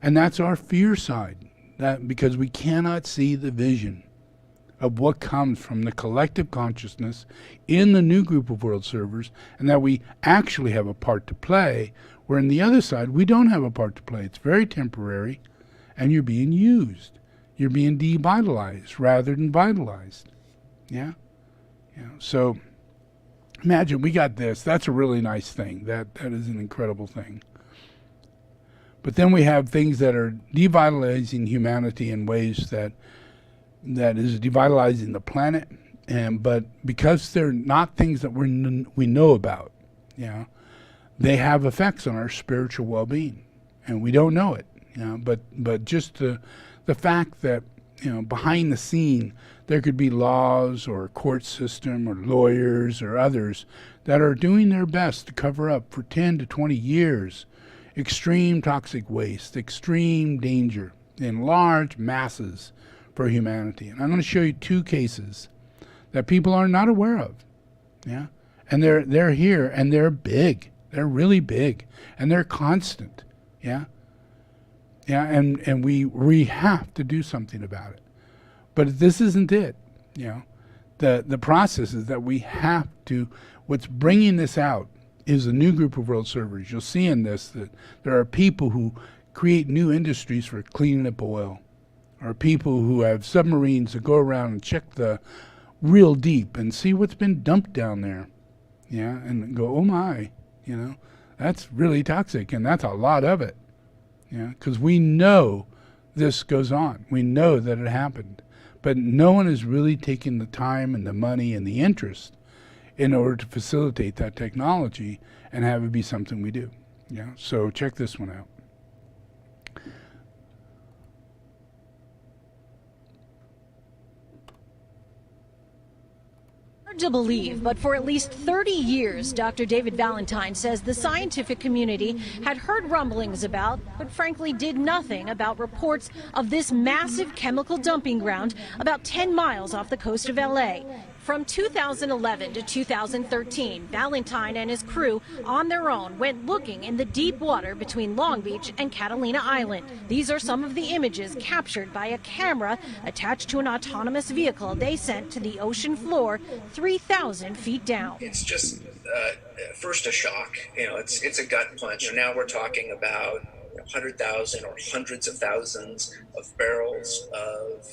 And that's our fear side, because we cannot see the vision of what comes from the collective consciousness in the new group of world servers, and that we actually have a part to play, where in the other side we don't have a part to play. It's very temporary, and you're being used. You're being devitalized rather than vitalized. Yeah? So imagine we got this. That's a really nice thing. That is an incredible thing. But then we have things that are devitalizing humanity in ways that is devitalizing the planet, but because they're not things that we know about, they have effects on our spiritual well-being, and we don't know it. But just the fact that behind the scene there could be laws or a court system or lawyers or others that are doing their best to cover up for 10 to 20 years extreme toxic waste, extreme danger in large masses for humanity. And I'm going to show you two cases that people are not aware of. Yeah. And they're here, and they're big. They're really big, and they're constant. Yeah. Yeah, and we have to do something about it. But this isn't it. The process is that we have to, what's bringing this out is a new group of world servers. You'll see in this that there are people who create new industries for cleaning up oil, or people who have submarines that go around and check the real deep and see what's been dumped down there. Yeah, and go, oh my, that's really toxic, and that's a lot of it. Yeah, because we know this goes on. We know that it happened. But no one is really taking the time and the money and the interest in order to facilitate that technology and have it be something we do. Yeah. So check this one out. Hard to believe, but for at least 30 years, Dr. David Valentine says the scientific community had heard rumblings about, but frankly did nothing about reports of this massive chemical dumping ground about 10 miles off the coast of LA. From 2011 to 2013, Valentine and his crew on their own went looking in the deep water between Long Beach and Catalina Island. These are some of the images captured by a camera attached to an autonomous vehicle they sent to the ocean floor 3,000 feet down. It's just first a shock. It's a gut punch. And now we're talking about 100,000 or hundreds of thousands of barrels of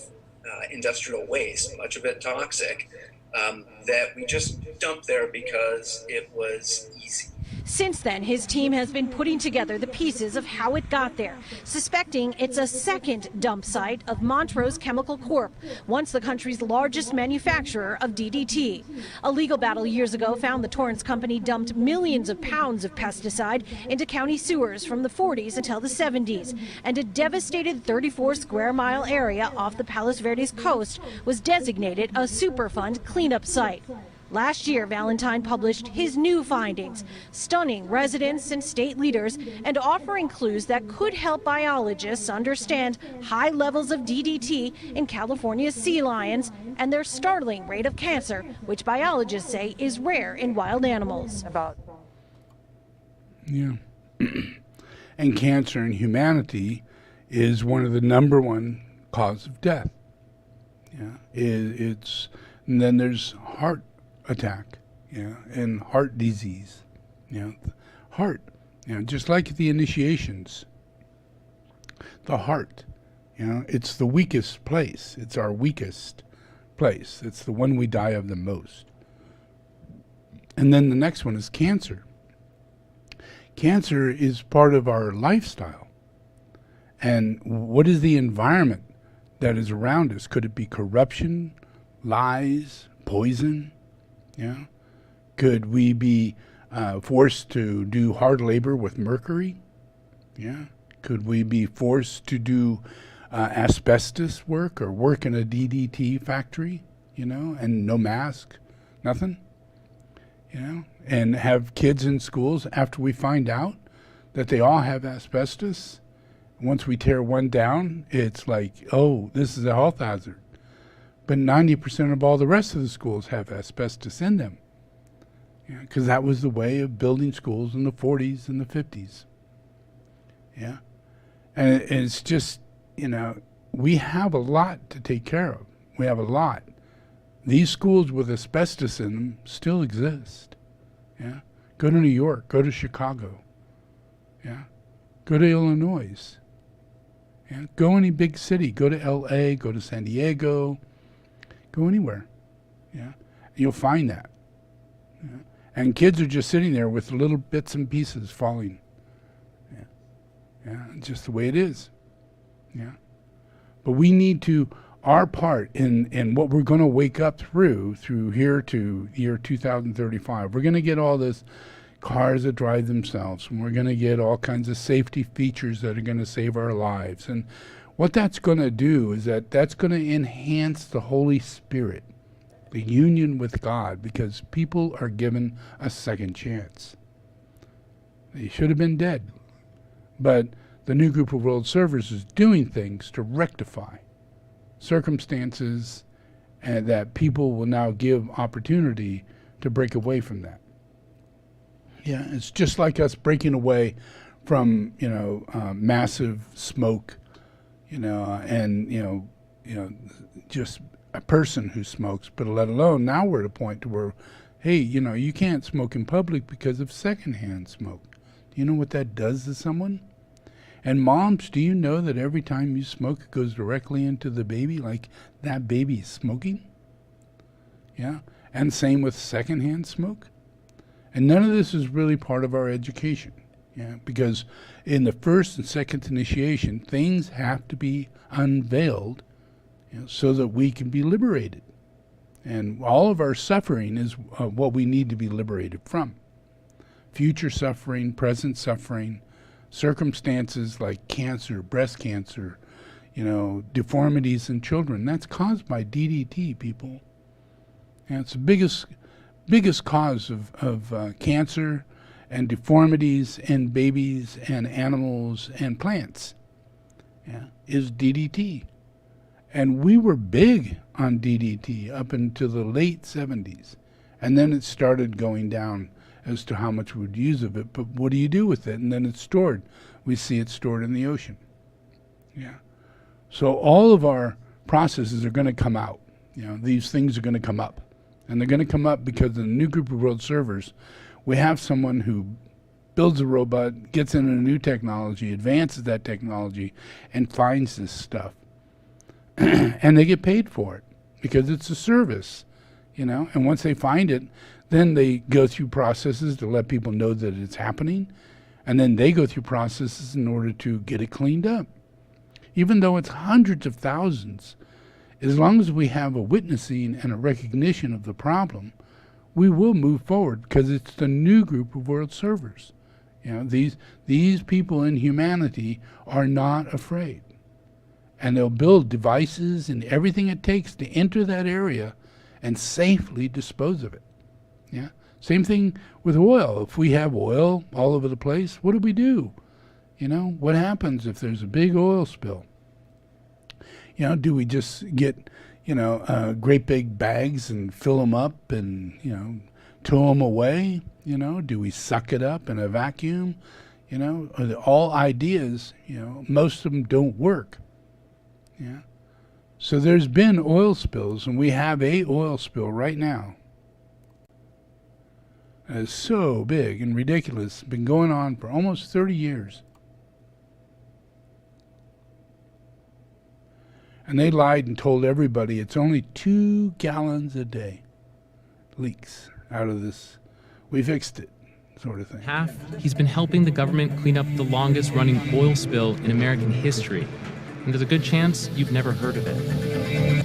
industrial waste, much of it toxic, that we just dumped there because it was easy. Since then, his team has been putting together the pieces of how it got there, suspecting it's a second dump site of Montrose Chemical Corp., once the country's largest manufacturer of DDT. A legal battle years ago found the Torrance company dumped millions of pounds of pesticide into county sewers from the 40s until the 70s, and a devastated 34-square-mile area off the Palos Verdes coast was designated a Superfund cleanup site. Last year, Valentine published his new findings, stunning residents and state leaders and offering clues that could help biologists understand high levels of DDT in California's sea lions and their startling rate of cancer, which biologists say is rare in wild animals. Yeah. And cancer in humanity is one of the number one cause of death. Yeah. And then there's heart attack, and heart disease, heart, just like the initiations, the heart, it's the weakest place. It's our weakest place. It's the one we die of the most. And then the next one is cancer. Cancer is part of our lifestyle. And what is the environment that is around us? Could it be corruption, lies, poison? Yeah. Could we be forced to do hard labor with mercury? Yeah. Could we be forced to do asbestos work or work in a DDT factory, and no mask, nothing, and have kids in schools after we find out that they all have asbestos? Once we tear one down, it's like, oh, this is a health hazard. But 90% of all the rest of the schools have asbestos in them. Because that was the way of building schools in the 40s and the 50s. Yeah. And it's just, we have a lot to take care of. We have a lot. These schools with asbestos in them still exist. Yeah. Go to New York. Go to Chicago. Yeah. Go to Illinois. Yeah. Go any big city. Go to LA. Go to San Diego. Go anywhere, you'll find that. Yeah. And kids are just sitting there with little bits and pieces falling. Just the way it is. Yeah. But we need to, our part in what we're going to wake up through here to year 2035. We're going to get all this cars that drive themselves, and we're going to get all kinds of safety features that are going to save our lives. And what that's going to do is that's going to enhance the Holy Spirit, the union with God, because people are given a second chance. They should have been dead. But the new group of world servers is doing things to rectify circumstances, and that people will now give opportunity to break away from that. Yeah, it's just like us breaking away from, massive smoke, and just a person who smokes, but let alone now we're at a point to where, hey, you can't smoke in public because of secondhand smoke. Do you know what that does to someone? And moms, do you know that every time you smoke, it goes directly into the baby, like that baby is smoking? Yeah, and same with secondhand smoke. And none of this is really part of our education. Yeah, because in the first and second initiation, things have to be unveiled, so that we can be liberated. And all of our suffering is what we need to be liberated from. Future suffering, present suffering, circumstances like cancer, breast cancer, deformities in children. That's caused by DDT, people. And it's the biggest cause of cancer and deformities in babies and animals and plants, is DDT. And we were big on DDT up into the late 70s. And then it started going down as to how much we would use of it. But what do you do with it? And then it's stored. We see it stored in the ocean. Yeah. So all of our processes are going to come out. These things are going to come up. And they're going to come up because in the new group of world servers, we have someone who builds a robot, gets into a new technology, advances that technology, and finds this stuff. And they get paid for it because it's a service. and once they find it, then they go through processes to let people know that it's happening, and then they go through processes in order to get it cleaned up. Even though it's hundreds of thousands, as long as we have a witnessing and a recognition of the problem, we will move forward, because it's the new group of world servers. These people in humanity are not afraid. And they'll build devices and everything it takes to enter that area and safely dispose of it. Yeah. Same thing with oil. If we have oil all over the place, what do? What happens if there's a big oil spill? Do we just get, great big bags and fill them up and, tow them away? Do we suck it up in a vacuum? All ideas, most of them don't work. Yeah. So there's been oil spills, and we have a oil spill right now. It's so big and ridiculous. It's been going on for almost 30 years. And they lied and told everybody it's only 2 gallons a day leaks out of this. We fixed it, sort of thing. He's been helping the government clean up the longest running oil spill in American history. And there's a good chance you've never heard of it.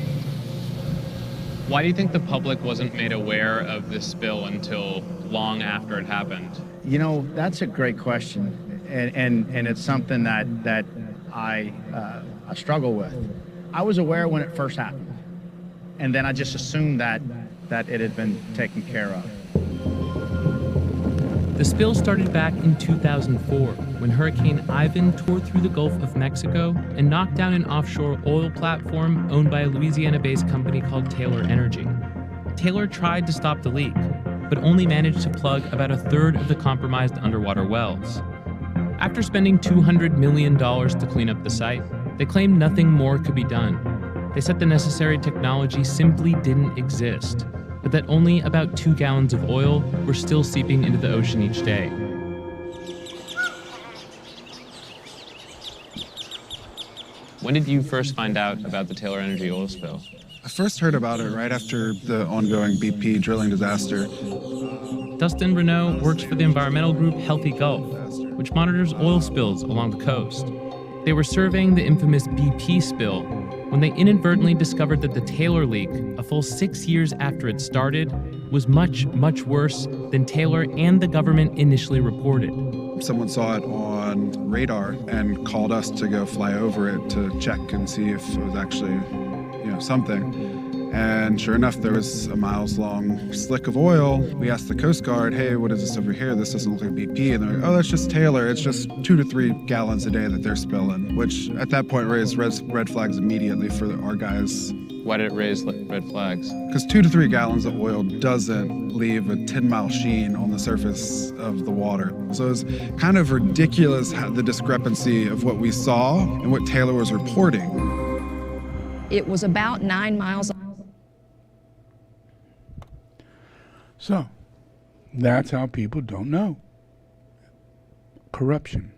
Why do you think the public wasn't made aware of this spill until long after it happened? That's a great question. And it's something that I struggle with. I was aware when it first happened. And then I just assumed that it had been taken care of. The spill started back in 2004 when Hurricane Ivan tore through the Gulf of Mexico and knocked down an offshore oil platform owned by a Louisiana-based company called Taylor Energy. Taylor tried to stop the leak, but only managed to plug about a third of the compromised underwater wells. After spending $200 million to clean up the site, they claimed nothing more could be done. They said the necessary technology simply didn't exist, but that only about 2 gallons of oil were still seeping into the ocean each day. When did you first find out about the Taylor Energy oil spill? I first heard about it right after the ongoing BP drilling disaster. Dustin Renault works for the environmental group Healthy Gulf, which monitors oil spills along the coast. They were surveying the infamous BP spill when they inadvertently discovered that the Taylor leak, a full 6 years after it started, was much, much worse than Taylor and the government initially reported. Someone saw it on radar and called us to go fly over it to check and see if it was actually, something. And sure enough, there was a miles-long slick of oil. We asked the Coast Guard, hey, what is this over here? This doesn't look like BP. And they're like, oh, that's just Taylor. It's just 2 to 3 gallons a day that they're spilling, which at that point raised red flags immediately for our guys. Why did it raise red flags? Because 2 to 3 gallons of oil doesn't leave a 10-mile sheen on the surface of the water. So it's kind of ridiculous the discrepancy of what we saw and what Taylor was reporting. It was about 9 miles. So, that's how people don't know. Corruption.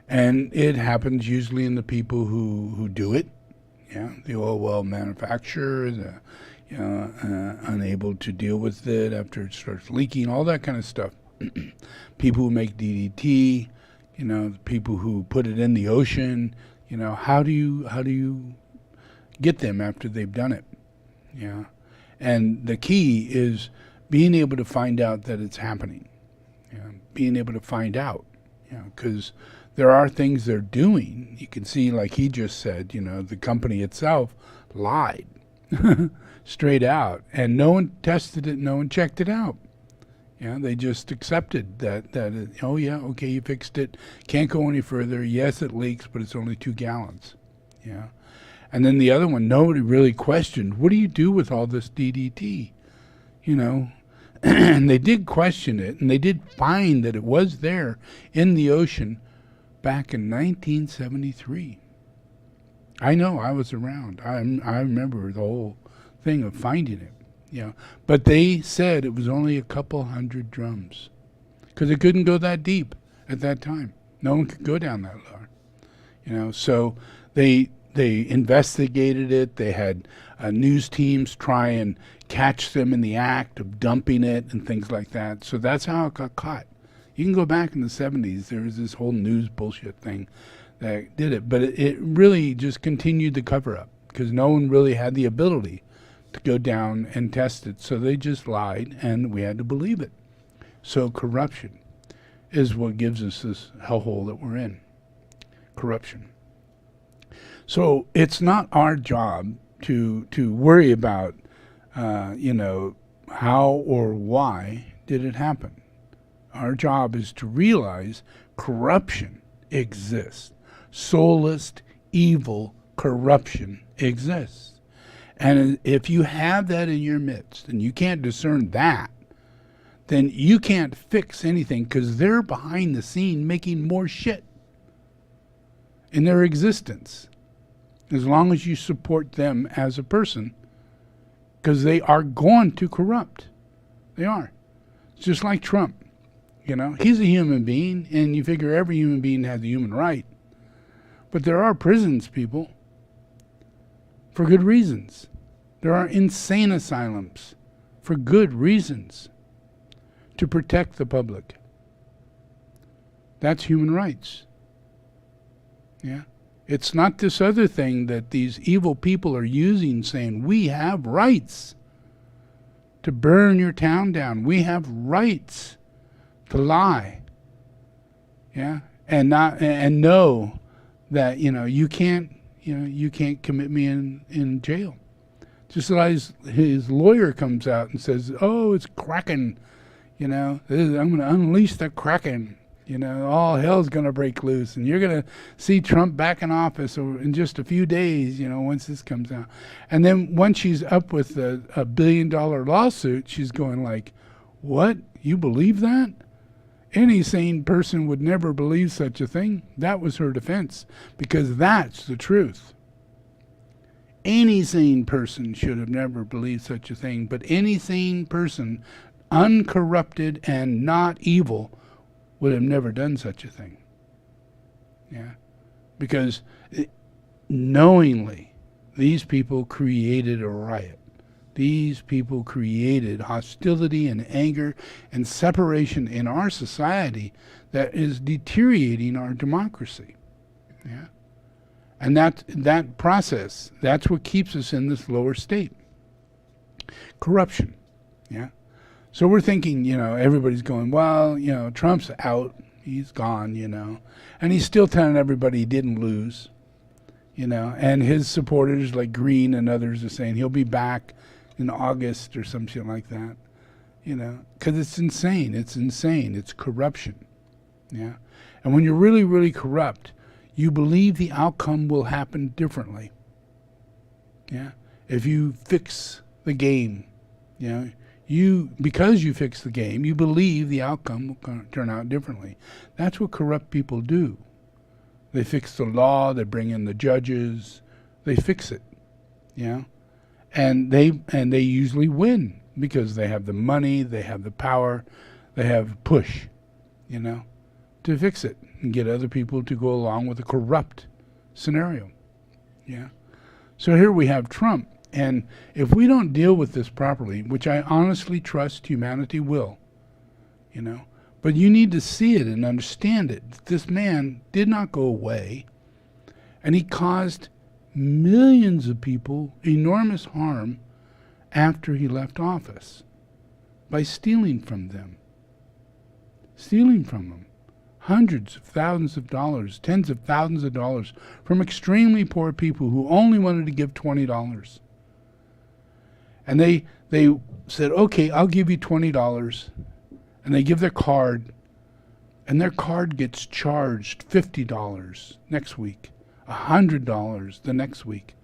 And it happens usually in the people who do it. Yeah, the oil well manufacturers, unable to deal with it after it starts leaking, all that kind of stuff. People who make DDT, the people who put it in the ocean, how do you get them after they've done it? Yeah. And the key is being able to find out that it's happening. Being able to find out, because there are things they're doing. You can see, like he just said, the company itself lied straight out, and no one tested it, no one checked it out. They just accepted that oh yeah, okay, you fixed it, can't go any further. Yes, it leaks, but it's only 2 gallons. Yeah. And then the other one, nobody really questioned, what do you do with all this DDT? And they did question it, and they did find that it was there in the ocean back in 1973. I know, I was around. I remember the whole thing of finding it. But they said it was only a couple hundred drums, because it couldn't go that deep at that time. No one could go down that low. So they they investigated it. They had news teams try and catch them in the act of dumping it and things like that. So that's how it got caught. You can go back in the 70s. There was this whole news bullshit thing that did it. But it really just continued the cover-up because no one really had the ability to go down and test it. So they just lied, and we had to believe it. So corruption is what gives us this hellhole that we're in. Corruption. So it's not our job to worry about, how or why did it happen. Our job is to realize corruption exists. Soulless, evil corruption exists. And if you have that in your midst and you can't discern that, then you can't fix anything because they're behind the scene making more shit in their existence. As long as you support them as a person, because they are going to corrupt. They are. It's just like Trump. He's a human being, and you figure every human being has a human right. But there are prisons, people, for good reasons. There are insane asylums for good reasons, to protect the public. That's human rights. Yeah. It's not this other thing that these evil people are using, saying, we have rights to burn your town down. We have rights to lie. Yeah. And know that, you can't commit me in jail. Just as his lawyer comes out and says, oh, it's Kraken. I'm going to unleash the Kraken. All hell's going to break loose. And you're going to see Trump back in office in just a few days, once this comes out. And then once she's up with a $1 billion lawsuit, she's going like, what? You believe that? Any sane person would never believe such a thing. That was her defense, because that's the truth. Any sane person should have never believed such a thing, but any sane person, uncorrupted and not evil, would have never done such a thing. Yeah. Because knowingly, these people created a riot. These people created hostility and anger and separation in our society that is deteriorating our democracy. Yeah. And that process, that's what keeps us in this lower state. Corruption. Yeah. So we're thinking, everybody's going, well, Trump's out. He's gone, And he's still telling everybody he didn't lose, And his supporters like Green and others are saying he'll be back in August or some shit like that, Because it's insane. It's insane. It's corruption. Yeah. And when you're really, really corrupt, you believe the outcome will happen differently. Yeah. If you fix the game, because you fix the game, you believe the outcome will turn out differently. That's what corrupt people do. They fix the law, they bring in the judges, they fix it. And they usually win because they have the money, they have the power, they have push, to fix it and get other people to go along with a corrupt scenario. Yeah. So here we have Trump. And if we don't deal with this properly, which I honestly trust humanity will, but you need to see it and understand it. This man did not go away, and he caused millions of people enormous harm after he left office by stealing from them. Hundreds of thousands of dollars, tens of thousands of dollars from extremely poor people who only wanted to give $20. And they said, okay, I'll give you $20. And they give their card, and their card gets charged $50 next week, $100 the next week,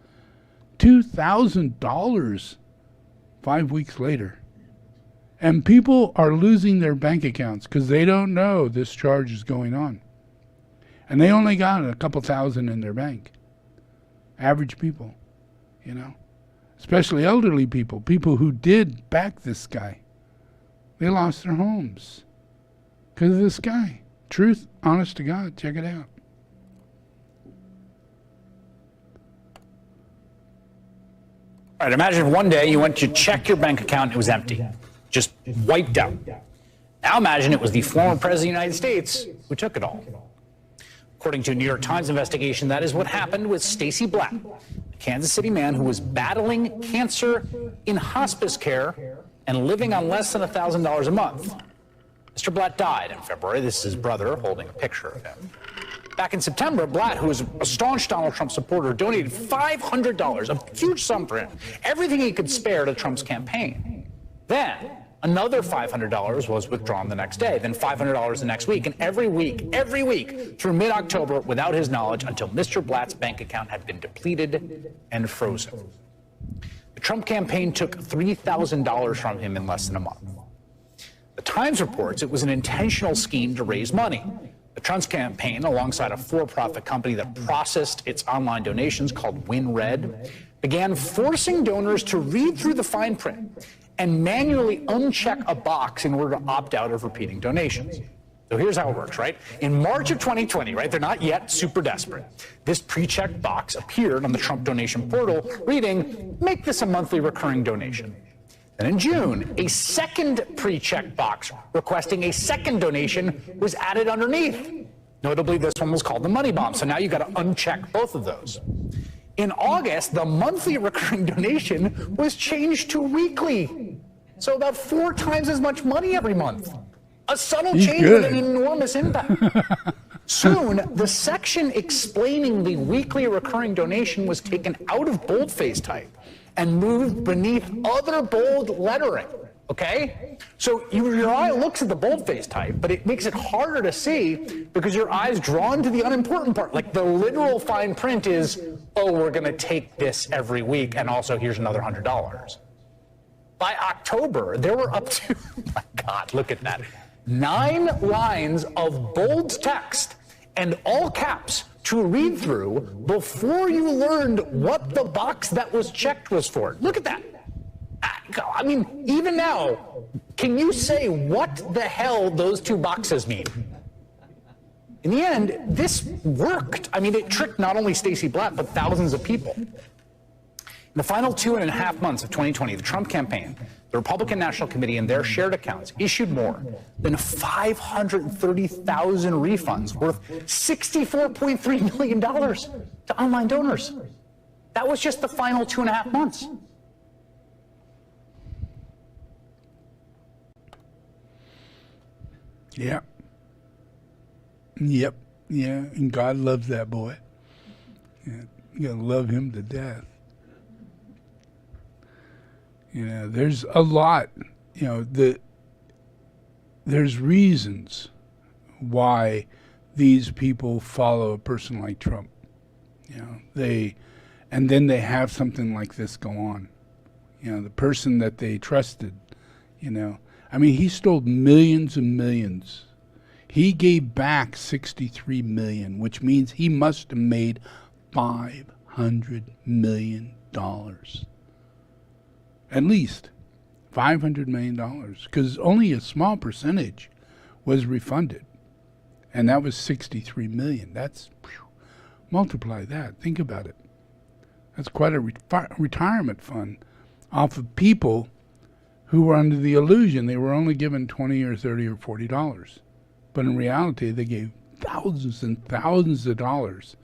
$2,000 5 weeks later. And people are losing their bank accounts because they don't know this charge is going on. And they only got a couple thousand in their bank. Average people, especially elderly people, people who did back this guy. They lost their homes because of this guy. Truth, honest to God, check it out. All right, imagine if one day you went to check your bank account and it was empty, just wiped out. Now imagine it was the former president of the United States who took it all. According to a New York Times investigation, that is what happened with Stacy Blatt, a Kansas City man who was battling cancer in hospice care and living on less than $1,000 a month. Mr. Blatt died in February. This is his brother holding a picture of him. Back in September, Blatt, who is a staunch Donald Trump supporter, donated $500, a huge sum for him, everything he could spare to Trump's campaign. Then, another $500 was withdrawn the next day, then $500 the next week, and every week through mid-October without his knowledge until Mr. Blatt's bank account had been depleted and frozen. The Trump campaign took $3,000 from him in less than a month. The Times reports it was an intentional scheme to raise money. The Trump campaign, alongside a for-profit company that processed its online donations called WinRed, began forcing donors to read through the fine print and manually uncheck a box in order to opt out of repeating donations. So here's how it works, right? In March of 2020, right, they're not yet super desperate. This pre-checked box appeared on the Trump donation portal reading, "Make this a monthly recurring donation." Then in June, a second pre-checked box requesting a second donation was added underneath. Notably, this one was called the money bomb, so now you got to uncheck both of those. In August, the monthly recurring donation was changed to weekly. So about 4 times as much money every month. A subtle change with an enormous impact. Soon, the section explaining the weekly recurring donation was taken out of boldface type and moved beneath other bold lettering, okay? So your eye looks at the boldface type, but it makes it harder to see because your eye's drawn to the unimportant part. Like the literal fine print is, oh, we're gonna take this every week, and also here's another $100. By October, there were up to, oh my God, look at that, 9 lines of bold text and all caps to read through before you learned what the box that was checked was for. Look at that. I mean, even now, can you say what the hell those 2 boxes mean? In the end, this worked. I mean, it tricked not only Stacy Blatt, but thousands of people. In the final 2.5 months of 2020, the Trump campaign, the Republican National Committee, and their shared accounts issued more than 530,000 refunds worth $64.3 million to online donors. That was just the final 2.5 months. Yeah. Yep. Yeah. And God loves that boy. Yeah. You gotta love him to death. You know, there's a lot, you know, there's reasons why these people follow a person like Trump. You know, and then they have something like this go on. You know, the person that they trusted, you know. I mean, he stole millions and millions. He gave back $63 million, which means he must have made $500 million. At least $500 million, because only a small percentage was refunded. And that was $63 million. That's, multiply that. Think about it. That's quite a retirement fund off of people who were under the illusion they were only given $20 or $30 or $40. But in reality, they gave thousands and thousands of dollars.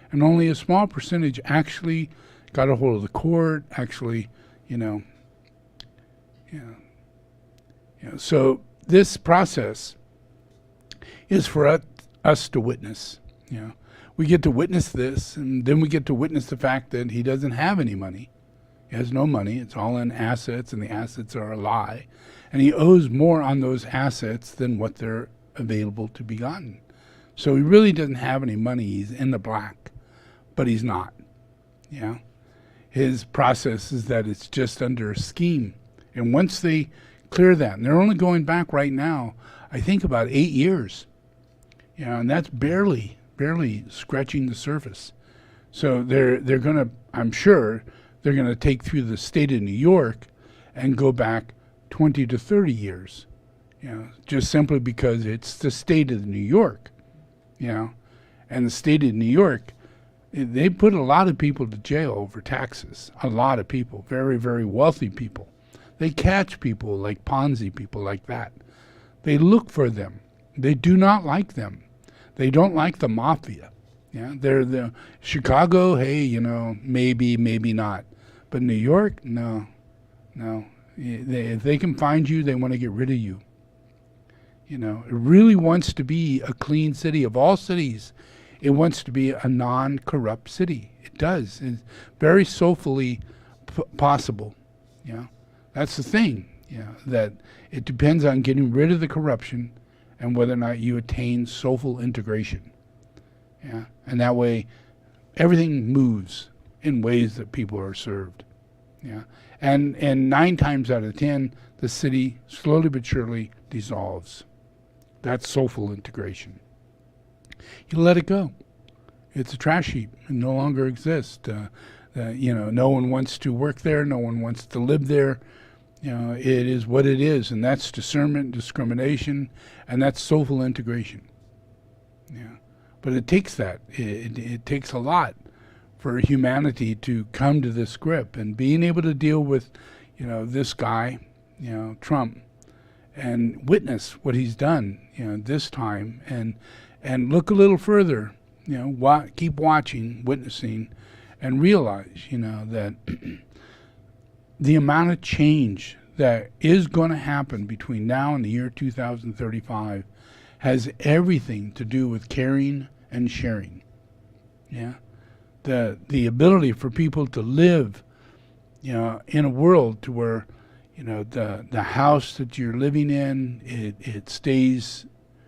And only a small percentage actually got a hold of the court, actually, you know. So this process is for us to witness. You know, we get to witness this, and then we get to witness the fact that he doesn't have any money. He has no money. It's all in assets, and the assets are a lie. And he owes more on those assets than what they're available to be gotten. So he really doesn't have any money. He's in the black, but he's not. You know, his process is that it's just under a scheme. And once they clear that, and they're only going back right now, I think about 8 years. You know, and that's barely scratching the surface. So they're going to, I'm sure, they're going to take through the state of New York and go back 20 to 30 years. You know, just simply because it's the state of New York. You know, and the state of New York They put a lot of people to jail over taxes. A lot of people, very, very wealthy people. They catch people like Ponzi people like that. They look for them. They do not like them. They don't like the mafia. Yeah, they're the Chicago. Hey, you know, maybe, maybe not. But New York, no. If they can find you, they want to get rid of you. You know, it really wants to be a clean city. Of all cities, it wants to be a non-corrupt city. It does. It's very soulfully possible. Yeah, that's the thing. Yeah, that it depends on getting rid of the corruption and whether or not you attain soulful integration. Yeah, and that way, everything moves in ways that people are served. Yeah, and 9 times out of 10, the city slowly but surely dissolves. That's soulful integration. You let it go. It's a trash heap. It no longer exists. You know, no one wants to work there. No one wants to live there. You know, it is what it is, and that's discernment, discrimination, and that's soulful integration. Yeah, but it takes that. It takes a lot for humanity to come to this grip, and being able to deal with, you know, this guy, you know, Trump, and witness what he's done, you know, this time, and look a little further, you know, keep watching, witnessing, and realize, you know, that the amount of change that is going to happen between now and the year 2035 has everything to do with caring and sharing. Yeah, the ability for people to live, you know, in a world to where, you know, the house that you're living in, it stays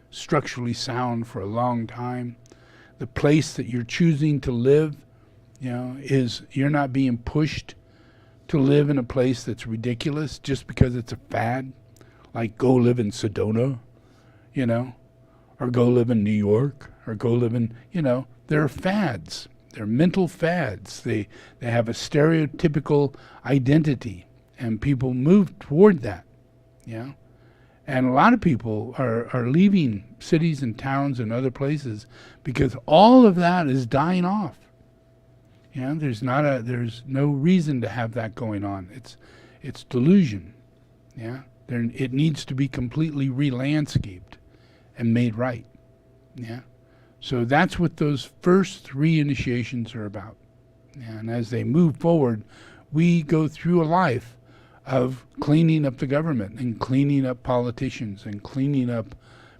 structurally sound for a long time. The place that you're choosing to live, you know, is you're not being pushed to live in a place that's ridiculous just because it's a fad, like go live in Sedona, you know, or go live in New York, or go live in, you know, they're fads. They're mental fads. They have a stereotypical identity, and people move toward that, yeah. And a lot of people are leaving cities and towns and other places because all of that is dying off. Yeah, there's no reason to have that going on. It's delusion. Yeah, it needs to be completely re-landscaped and made right. Yeah, so that's what those first 3 initiations are about. Yeah, and as they move forward, we go through a life of cleaning up the government and cleaning up politicians and cleaning up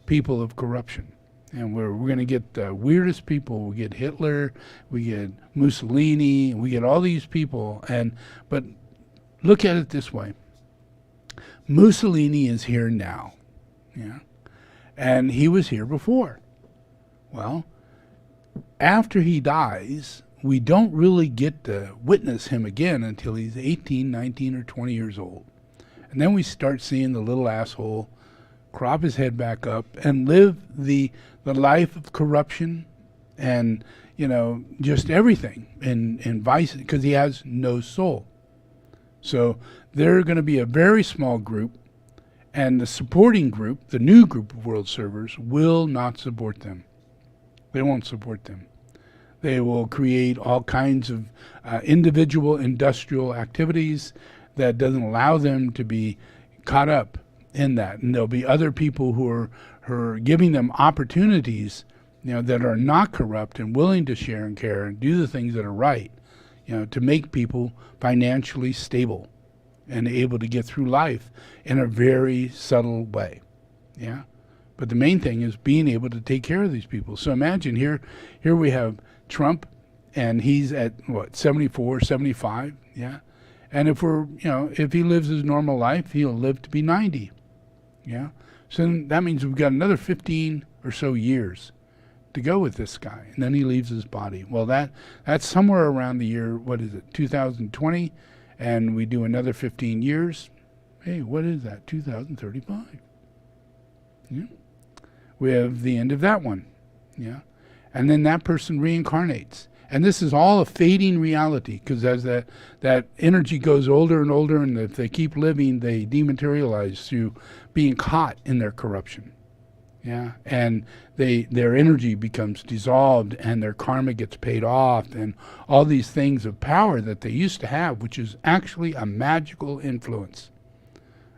people of corruption. And we're going to get the weirdest people. We get Hitler, we get Mussolini, we get all these people. But look at it this way. Mussolini is here now. Yeah. And he was here before. Well, after he dies, we don't really get to witness him again until he's 18, 19, or 20 years old. And then we start seeing the little asshole crop his head back up and live the life of corruption and, you know, just everything and vice, because he has no soul. So they're going to be a very small group, and the supporting group, the new group of world servers, will not support them. They won't support them. They will create all kinds of individual industrial activities that doesn't allow them to be caught up in that. And there'll be other people who are giving them opportunities, you know, that are not corrupt and willing to share and care and do the things that are right, you know, to make people financially stable and able to get through life in a very subtle way. Yeah. But the main thing is being able to take care of these people. So imagine here we have Trump, and he's at what, 74, 75, yeah? And if he lives his normal life, he'll live to be 90, yeah? So that means we've got another 15 or so years to go with this guy, and then he leaves his body. Well, that's somewhere around the year, 2020, and we do another 15 years. Hey, what is that? 2035. Yeah. We have the end of that one, yeah? And then that person reincarnates. And this is all a fading reality, because as that energy goes older and older, and if they keep living, they dematerialize through being caught in their corruption. Yeah, and their energy becomes dissolved and their karma gets paid off, and all these things of power that they used to have, which is actually a magical influence,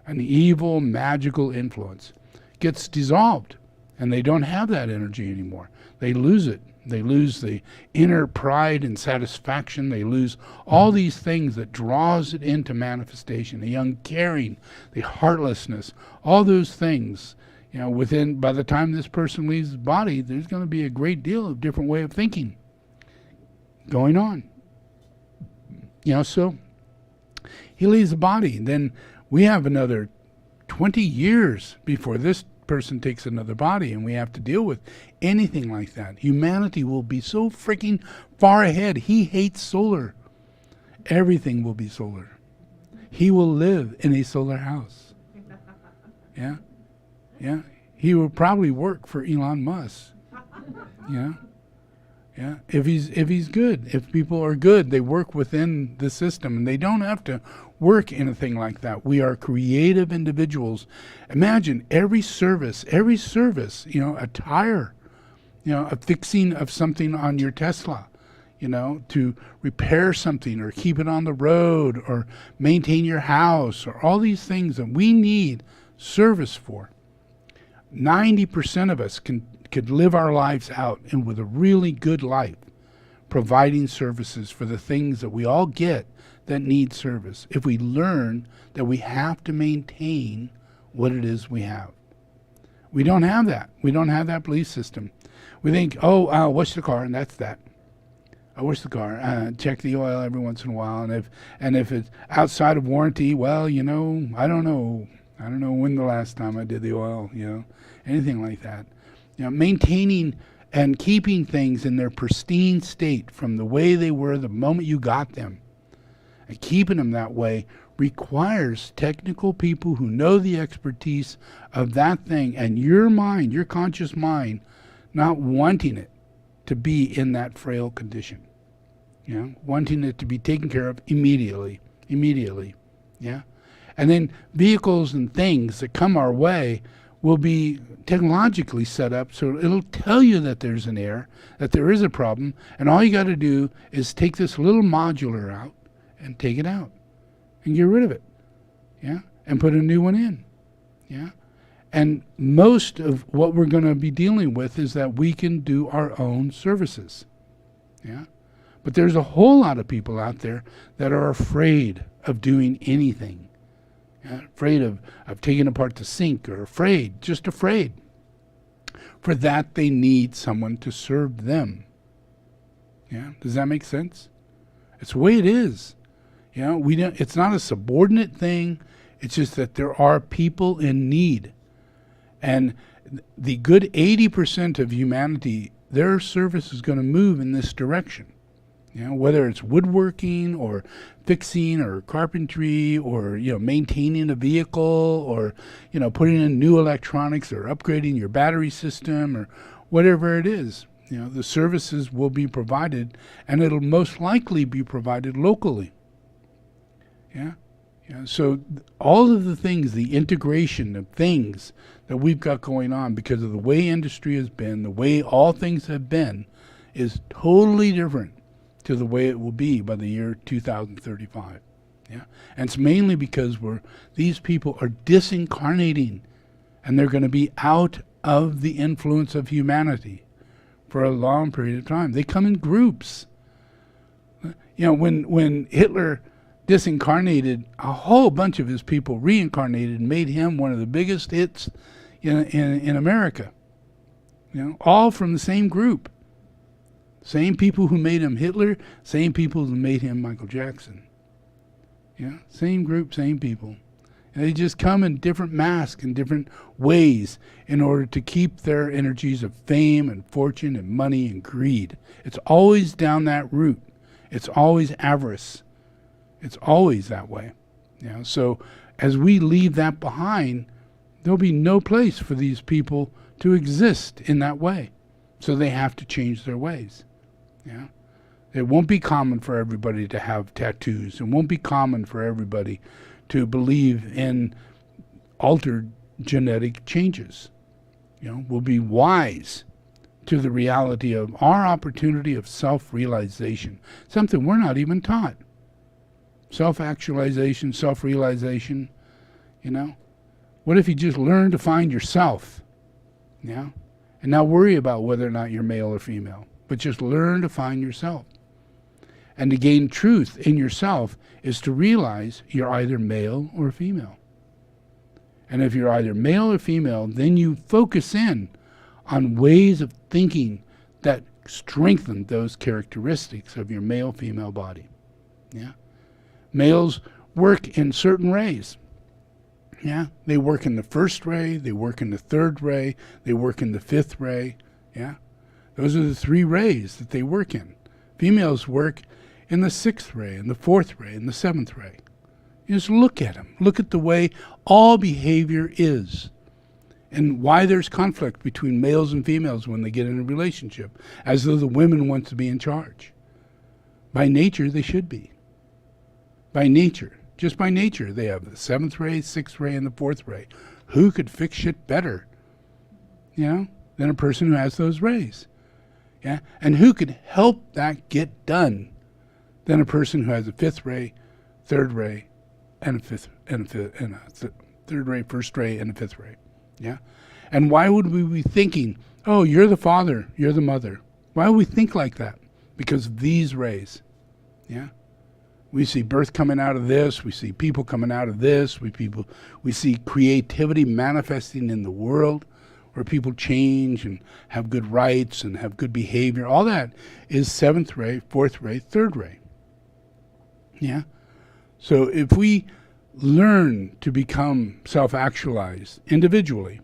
an evil magical influence, gets dissolved, and they don't have that energy anymore. They lose it. They lose the inner pride and satisfaction. They lose all these things that draws it into manifestation, the uncaring, the heartlessness, all those things. You know, by the time this person leaves his body, there's going to be a great deal of different way of thinking going on. You know, so he leaves the body, and then we have another 20 years before this person takes another body, and we have to deal with anything like that. Humanity will be so freaking far ahead. He hates solar. Everything will be solar. He will live in a solar house. Yeah. Yeah, he will probably work for Elon Musk. Yeah, yeah. If he's good, if people are good, they work within the system, and they don't have to work in a thing like that. We are creative individuals. Imagine every service. You know, a tire, you know, a fixing of something on your Tesla, you know, to repair something or keep it on the road or maintain your house, or all these things that we need service for. 90% of us could live our lives out and with a really good life, providing services for the things that we all get that need service, if we learn that we have to maintain what it is we have. We don't have that. We don't have that belief system. We think, wash the car, and that's that. I wash the car, check the oil every once in a while, and if it's outside of warranty, well, you know, I don't know when the last time I did the oil, you know, anything like that. You know, maintaining and keeping things in their pristine state from the way they were the moment you got them, and keeping them that way requires technical people who know the expertise of that thing, and your mind, your conscious mind, not wanting it to be in that frail condition. You know, wanting it to be taken care of immediately. Yeah. And then vehicles and things that come our way will be technologically set up so it'll tell you that there's an error, that there is a problem, and all you got to do is take this little modular out and take it out and get rid of it, yeah, and put a new one in, yeah. And most of what we're going to be dealing with is that we can do our own services, yeah. But there's a whole lot of people out there that are afraid of doing anything. Afraid of taking apart the sink, or just afraid. For that, they need someone to serve them. Yeah, does that make sense? It's the way it is. You know, it's not a subordinate thing. It's just that there are people in need. And the good 80% of humanity, their service is going to move in this direction. You know, whether it's woodworking or fixing or carpentry or, you know, maintaining a vehicle or, you know, putting in new electronics or upgrading your battery system or whatever it is, you know, the services will be provided, and it'll most likely be provided locally. Yeah. Yeah. So all of the things, the integration of things that we've got going on because of the way industry has been, the way all things have been, is totally different to the way it will be by the year 2035. Yeah, and it's mainly because these people are disincarnating, and they're going to be out of the influence of humanity for a long period of time. They come in groups. You know, when Hitler disincarnated, a whole bunch of his people reincarnated and made him one of the biggest hits in America. You know, all from the same group. Same people who made him Hitler, same people who made him Michael Jackson. Yeah, same group, same people. And they just come in different masks and different ways in order to keep their energies of fame and fortune and money and greed. It's always down that route. It's always avarice. It's always that way. Yeah, so as we leave that behind, there'll be no place for these people to exist in that way. So they have to change their ways. Yeah, it won't be common for everybody to have tattoos. It won't be common for everybody to believe in altered genetic changes. We'll be wise to the reality of our opportunity of self-realization, something we're not even taught. Self-actualization, self-realization, What if you just learn to find yourself, and not worry about whether or not you're male or female, but just learn to find yourself. And to gain truth in yourself is to realize you're either male or female. And if you're either male or female, then you focus in on ways of thinking that strengthen those characteristics of your male-female body. Males work in certain rays. They work in the first ray, they work in the third ray, they work in the fifth ray. Those are the 3 rays that they work in. Females work in the 6th ray, and the 4th ray, and the 7th ray. You just look at them. Look at the way all behavior is, and why there's conflict between males and females when they get in a relationship, as though the women want to be in charge. By nature, they should be. By nature. Just by nature, they have the 7th ray, 6th ray, and the 4th ray. Who could fix shit better, than a person who has those rays? And who could help that get done than a person who has a 5th ray, 3rd ray, and a 3rd ray, 1st ray, and a 5th ray? And why would we be thinking, oh, you're the father, you're the mother? Why would we think like that? Because of these rays. We see birth coming out of this. We see people coming out of this. We see creativity manifesting in the world, where people change and have good rights and have good behavior. All that is 7th ray, 4th ray, 3rd ray. So if we learn to become self-actualized individually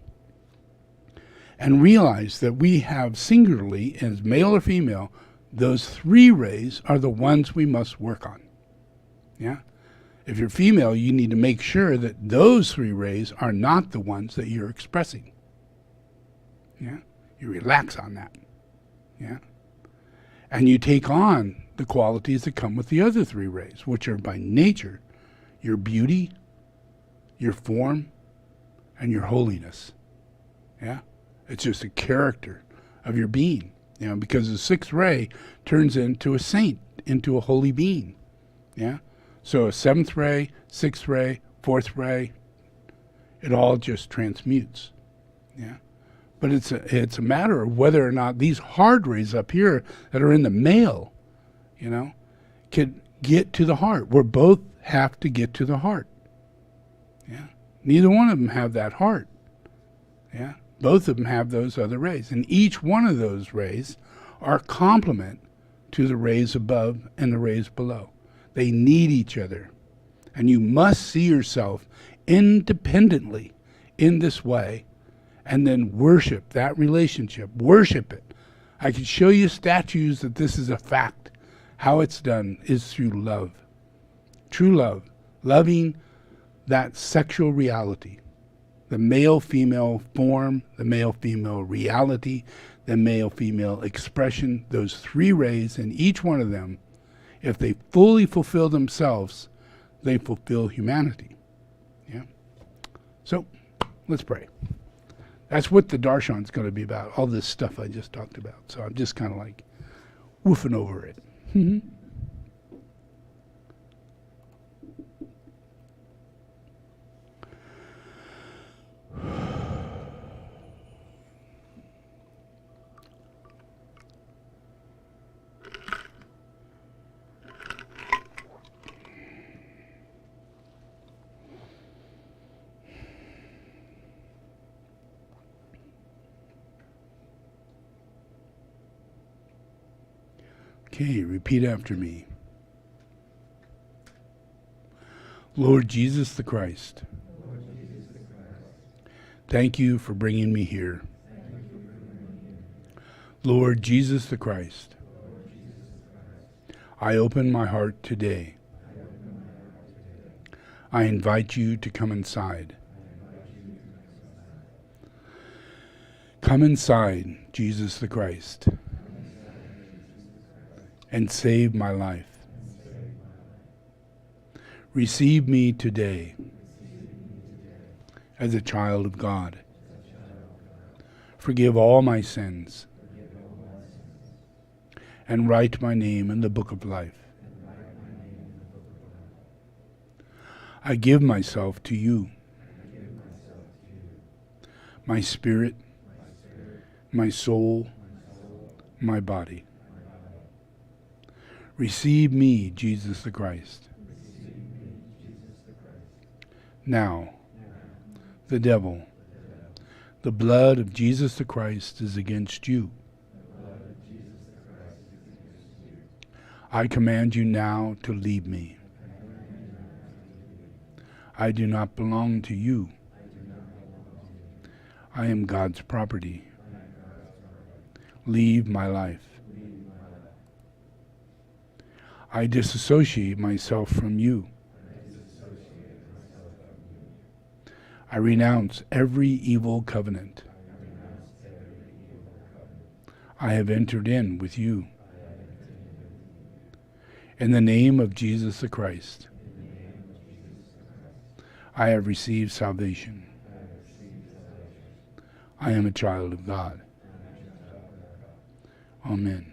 and realize that we have singularly, as male or female, those 3 rays are the ones we must work on. If you're female, you need to make sure that those 3 rays are not the ones that you're expressing. You relax on that. And you take on the qualities that come with the other 3 rays, which are by nature your beauty, your form, and your holiness. It's just a character of your being. Because the 6th ray turns into a saint, into a holy being. So a 7th ray, 6th ray, 4th ray, it all just transmutes. But it's a matter of whether or not these hard rays up here that are in the male, can get to the heart. We both have to get to the heart. Neither one of them have that heart. Both of them have those other rays. And each one of those rays are a complement to the rays above and the rays below. They need each other. And you must see yourself independently in this way, and then worship that relationship. Worship it. I can show you statues that this is a fact. How it's done is through love. True love. Loving that sexual reality. The male-female form, the male-female reality, the male-female expression, those 3 rays, and each one of them, if they fully fulfill themselves, they fulfill humanity. So, let's pray. That's what the darshan's going to be about, all this stuff I just talked about. So I'm just kind of like woofing over it. Okay, repeat after me. Lord Jesus the Christ, thank you for bringing me here. Lord Jesus the Christ, I open my heart today. I invite you to come inside. Come inside, Jesus the Christ, and save my life. Receive me today as a child of God. Forgive all my sins, and write my name in the book of life. I give myself to you, my spirit, my soul, my body. Receive me, Jesus the Christ. Now, the devil, the blood of Jesus the Christ is against you. I command you now to leave me. I do not belong to you. I am God's property. Leave my life. I disassociate myself from you. I renounce every evil covenant I have entered in with you. In the name of Jesus the Christ, I have received salvation. I am a child of God. Amen.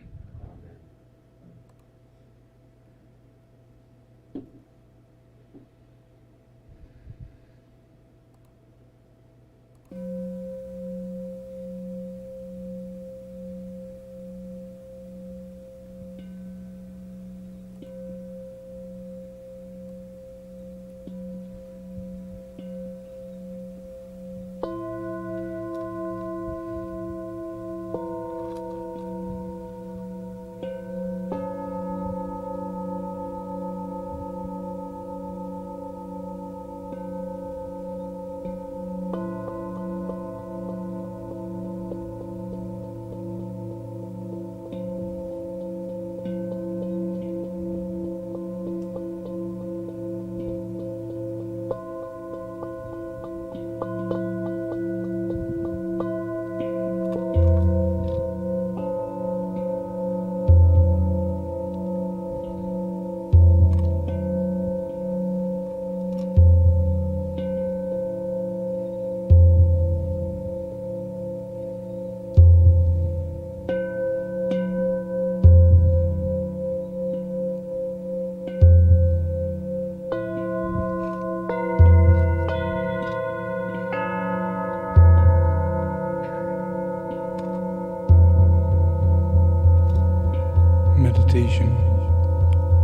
Meditation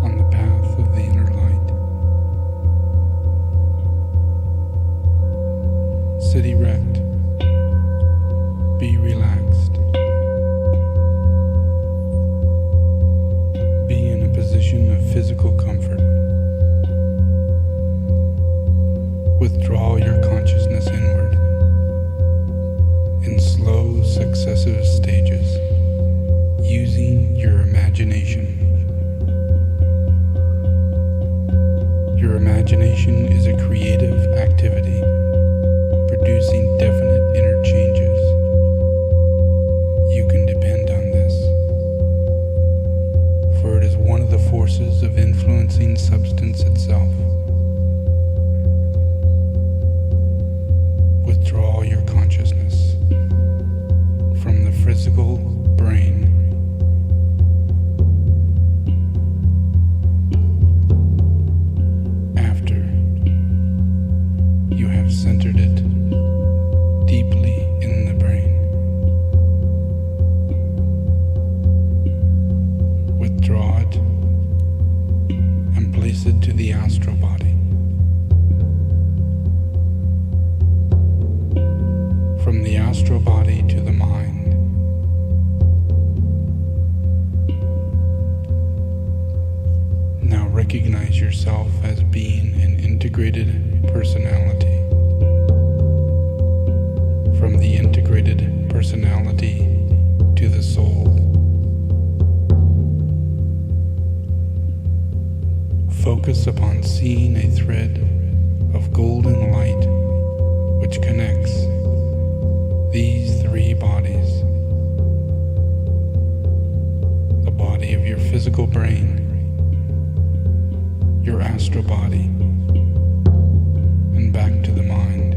on the path of the inner light. Sit erect. Be relaxed. Be in a position of physical comfort. Withdraw your consciousness inward in slow, successive stages, using your imagination. Your imagination is a creative activity, producing definite inner changes. You can depend on this, for it is one of the forces of influencing substance itself. Withdraw your consciousness from the physical brain. Centered it deeply in the brain. Withdraw it and place it to the astral body. From the astral body to the mind. Now recognize yourself as being an integrated personality. From the integrated personality to the soul. Focus upon seeing a thread of golden light which connects these three bodies. The body of your physical brain, your astral body, and back to the mind.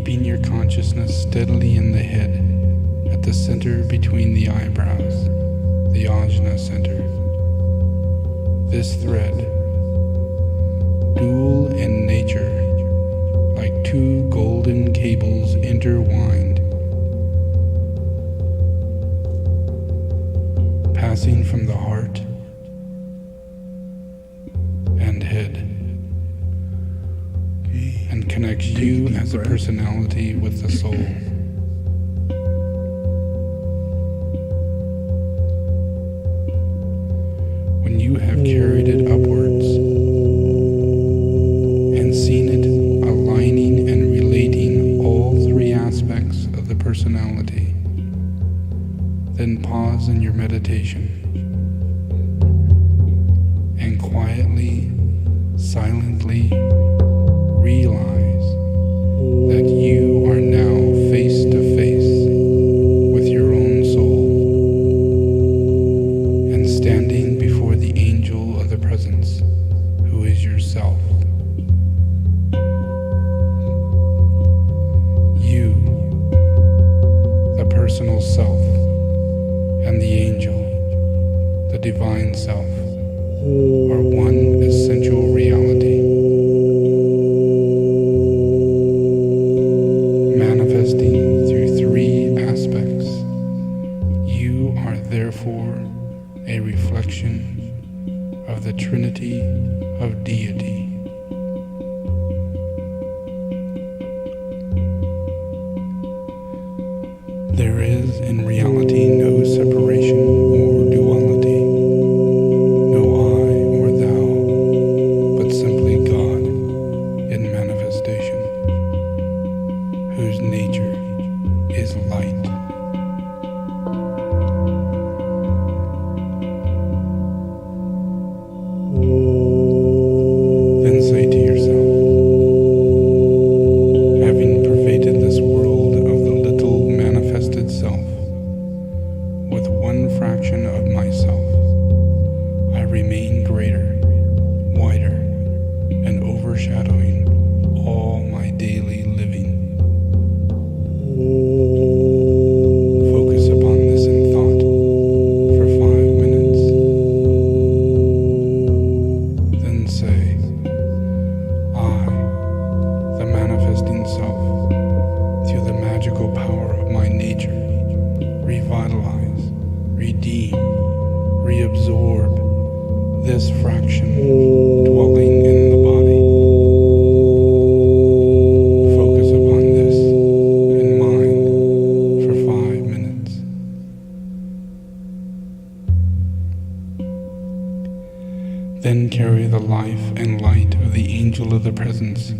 keeping your consciousness steadily in the head, at the center between the eyebrows, the ajna center. This thread, dual in nature, like two golden cables intertwined, passing from the heart and head, and connects you as a personality with the soul. When you have carried it upwards and seen it aligning and relating all three aspects of the personality, then pause in your meditation and quietly, silently realize that you are now face to face with your own soul and standing before the angel of the presence, who is yourself. You, the personal self, and the angel, the divine self, are one essential reality, manifesting through three aspects. You are therefore a reflection of the Trinity of Deity. There is in reality no separation or duality, no I or thou, but simply God in manifestation, whose nature is light. Then say to yourself, having pervaded this world of the little manifested self, with one fraction of myself, I remain greater, wider, and overshadowing all my daily living. Focus upon this in thought for 5 minutes. Then say, I, the manifesting self, through the magical power of my nature, revitalize, redeem, reabsorb this fraction dwelling in the body. Focus upon this in mind for 5 minutes. Then carry the life and light of the angel of the presence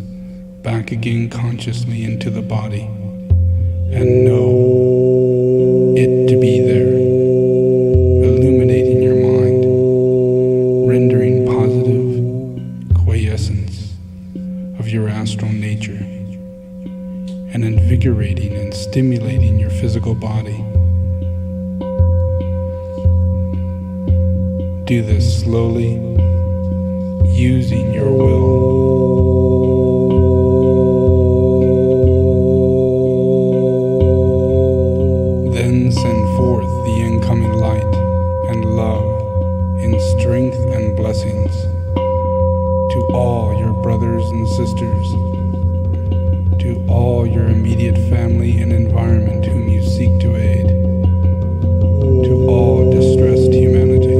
back again consciously into the body, and know it to be there, illuminating your mind, rendering positive quiescence of your astral nature, and invigorating and stimulating your physical body. Do this slowly, using your will. Then send forth the incoming light and love in strength and blessings to all your brothers and sisters, to all your immediate family and environment whom you seek to aid, to all distressed humanity.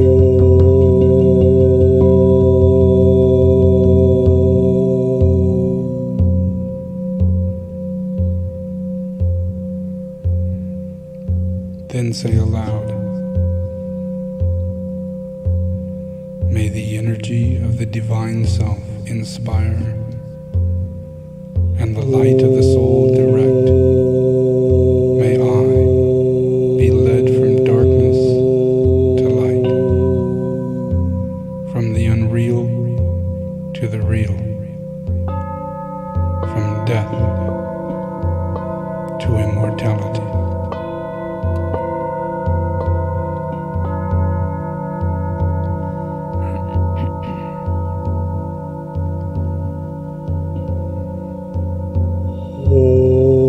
Then say aloud, may the energy of the divine self inspire, and the light of the soul direct. May I be led from darkness to light, from the unreal to the real, from death to immortality. Oh.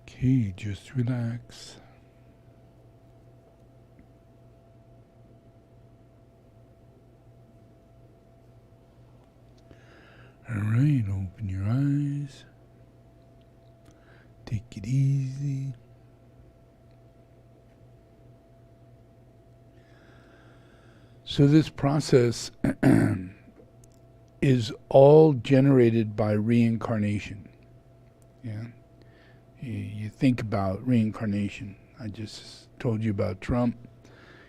Okay, just relax. All right, open your eyes. Take it easy. So this process is all generated by reincarnation. Yeah. You think about reincarnation. I just told you about Trump.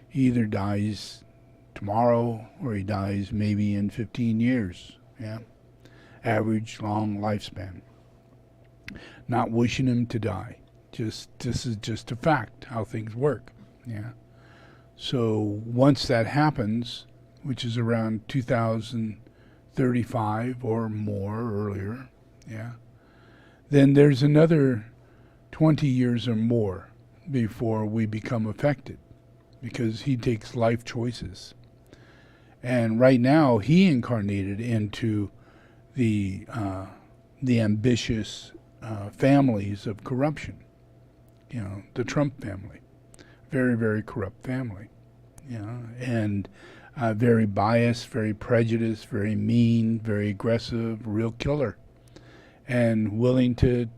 He either dies tomorrow or he dies maybe in 15 years. Yeah. Average long lifespan. Not wishing him to die. This is just a fact, how things work. Yeah. So once that happens, which is around 2035 or more earlier, yeah, then there's another 20 years or more before we become affected, because he takes life choices. And right now he incarnated into the ambitious families of corruption. You know, the Trump family. Very, very corrupt family, you know, and very biased, very prejudiced, very mean, very aggressive, real killer, and willing to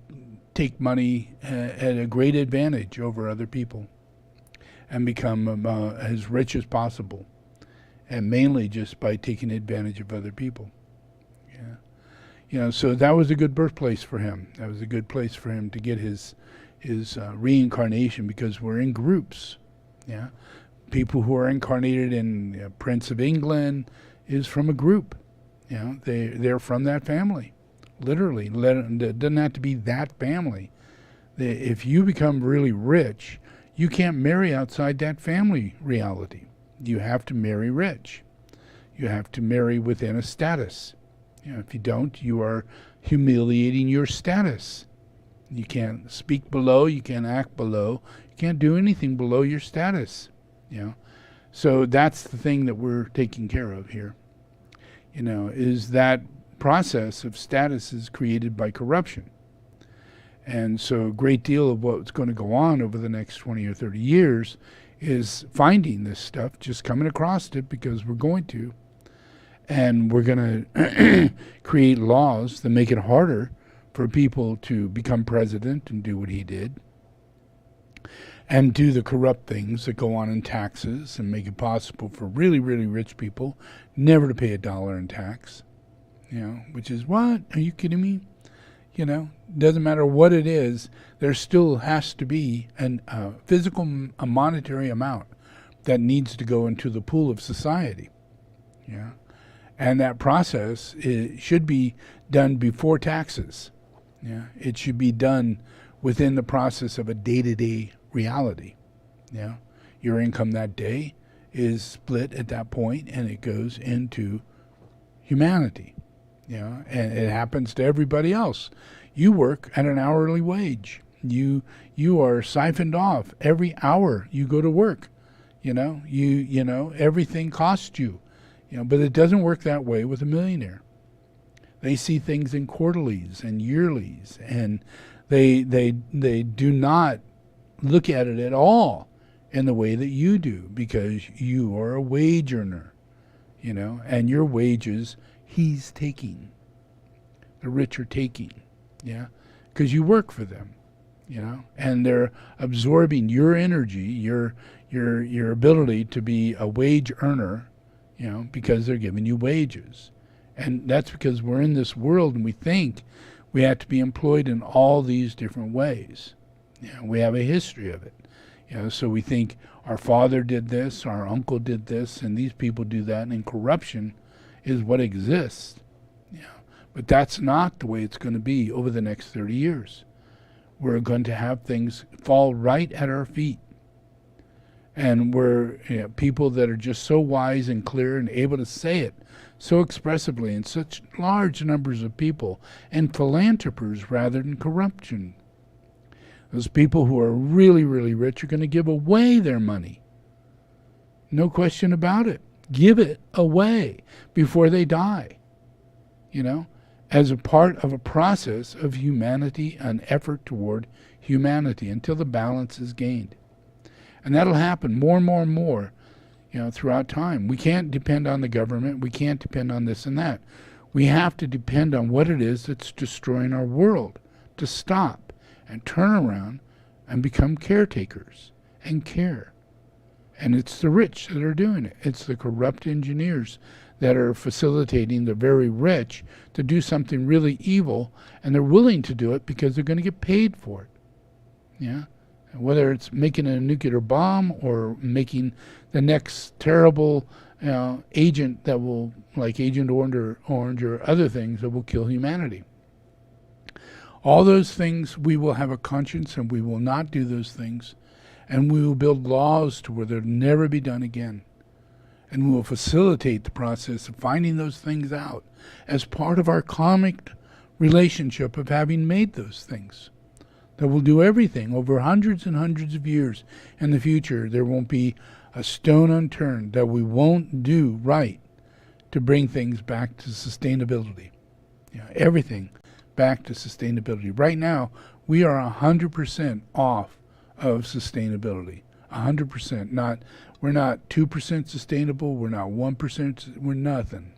take money at a great advantage over other people and become as rich as possible, and mainly just by taking advantage of other people. Yeah, you know, so that was a good birthplace for him. That was a good place for him to get his reincarnation, because we're in groups. Yeah, people who are incarnated in Prince of England is from a group. You know, they're from that family, literally. It doesn't have to be that family. If you become really rich, you can't marry outside that family reality. You have to marry rich. You have to marry within a status. You know, if you don't, you are humiliating your status. You can't speak below, you can't act below, you can't do anything below your status, you know. So that's the thing that we're taking care of here, you know, is that process of status is created by corruption. And so a great deal of what's going to go on over the next 20 or 30 years is finding this stuff, just coming across it because we're going to. And we're going to create laws that make it harder for people to become president and do what he did, and do the corrupt things that go on in taxes and make it possible for really, really rich people never to pay $1 in tax. Which is, what? Are you kidding me? Doesn't matter what it is, there still has to be a physical, a monetary amount that needs to go into the pool of society. And that process should be done before taxes. It should be done within the process of a day-to-day reality. Your income that day is split at that point, and it goes into humanity. And it happens to everybody else. You work at an hourly wage. You are siphoned off every hour you go to work. Everything costs you. But it doesn't work that way with a millionaire. They see things in quarterlies and yearlies, and they do not look at it at all in the way that you do, because you are a wage earner, and your wages he's taking. The rich are taking, because you work for them, and they're absorbing your energy, your ability to be a wage earner, because they're giving you wages. And that's because we're in this world and we think we have to be employed in all these different ways. We have a history of it. So we think our father did this, our uncle did this, and these people do that, and corruption is what exists. But that's not the way it's going to be over the next 30 years. We're going to have things fall right at our feet. And we're people that are just so wise and clear and able to say it so expressively in such large numbers of people, and philanthropers rather than corruption. Those people who are really, really rich are going to give away their money. No question about it. Give it away before they die, as a part of a process of humanity, an effort toward humanity until the balance is gained. And that'll happen more and more and more, throughout time. We can't depend on the government. We can't depend on this and that. We have to depend on what it is that's destroying our world, to stop and turn around and become caretakers and care. And it's the rich that are doing it. It's the corrupt engineers that are facilitating the very rich to do something really evil, and they're willing to do it because they're going to get paid for it. Whether it's making a nuclear bomb or making the next terrible agent that will, like Agent Orange or other things that will kill humanity. All those things, we will have a conscience, and we will not do those things. And we will build laws to where they'll never be done again. And we will facilitate the process of finding those things out as part of our karmic relationship of having made those things. That will do everything over hundreds and hundreds of years in the future. There won't be a stone unturned that we won't do right to bring things back to sustainability. Everything back to sustainability. Right now, we are 100% off of sustainability. 100%. We're not 2% sustainable. We're not 1%. We're nothing.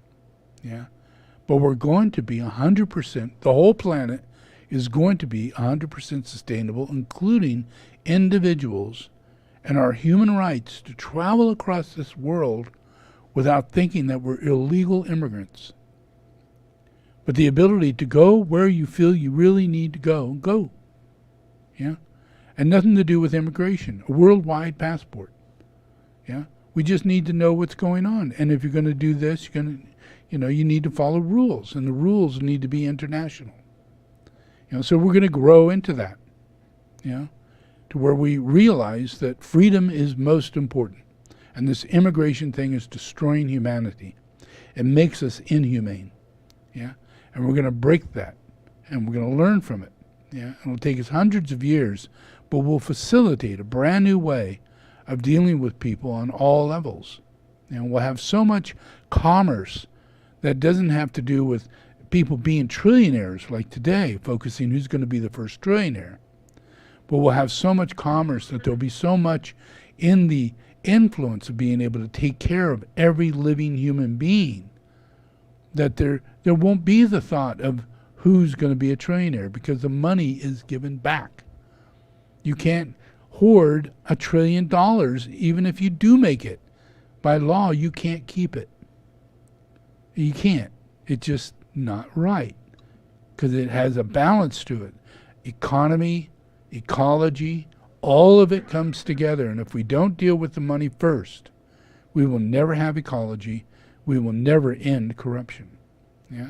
But we're going to be 100%. The whole planet is going to be 100% sustainable, including individuals and our human rights to travel across this world without thinking that we're illegal immigrants. But the ability to go where you feel you really need to go. And nothing to do with immigration. A worldwide passport. We just need to know what's going on. And if you're going to do this, you need to follow rules, and the rules need to be international. So we're going to grow into that, to where we realize that freedom is most important. And this immigration thing is destroying humanity. It makes us inhumane. And we're going to break that, and we're going to learn from it. And it'll take us hundreds of years, but we'll facilitate a brand new way of dealing with people on all levels. And we'll have so much commerce that doesn't have to do with people being trillionaires like today, focusing who's going to be the first trillionaire. But we'll have so much commerce that there'll be so much in the influence of being able to take care of every living human being that there won't be the thought of who's going to be a trillionaire, because the money is given back. You can't hoard $1 trillion even if you do make it. By law, you can't keep it. You can't. It's just not right, because it has a balance to it. Economy, ecology, all of it comes together. And if we don't deal with the money first, we will never have ecology. We will never end corruption. Yeah.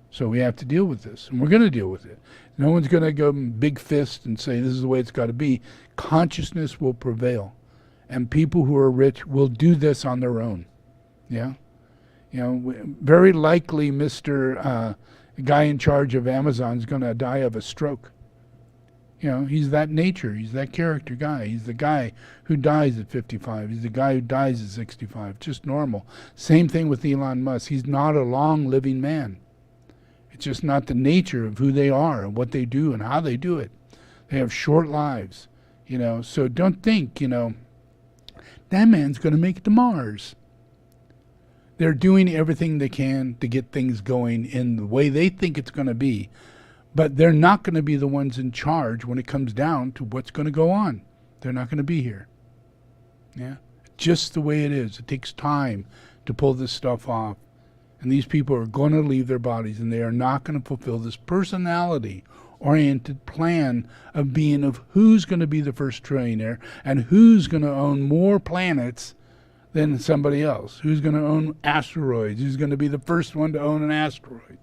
So we have to deal with this, and we're going to deal with it. No one's going to go big fist and say this is the way it's got to be. Consciousness will prevail, and people who are rich will do this on their own. Yeah. You know, very likely Mr. Guy in charge of Amazon is going to die of a stroke. You know, he's that nature. He's that character guy. He's the guy who dies at 55. He's the guy who dies at 65. Just normal. Same thing with Elon Musk. He's not a long living man. It's just not the nature of who they are and what they do and how they do it. They have short lives, you know. So don't think, you know, that man's going to make it to Mars. They're doing everything they can to get things going in the way they think it's going to be. But they're not going to be the ones in charge when it comes down to what's going to go on. They're not going to be here. Yeah, just the way it is. It takes time to pull this stuff off. And these people are going to leave their bodies, and they are not going to fulfill this personality-oriented plan of being of who's going to be the first trillionaire and who's going to own more planets than somebody else, who's going to own asteroids, who's going to be the first one to own an asteroid.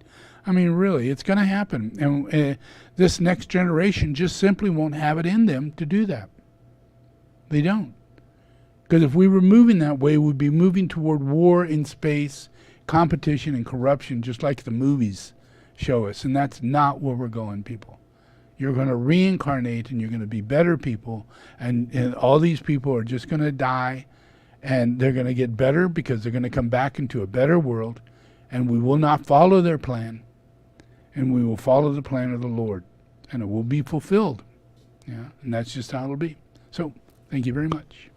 I mean, really, it's going to happen. And this next generation just simply won't have it in them to do that. They don't. Because if we were moving that way, we'd be moving toward war in space, competition and corruption, just like the movies show us. And that's not where we're going, people. You're going to reincarnate, and you're going to be better people. And all these people are just going to die, and they're going to get better because they're going to come back into a better world. And we will not follow their plan. And we will follow the plan of the Lord, and it will be fulfilled. Yeah, and that's just how it'll be. So, thank you very much.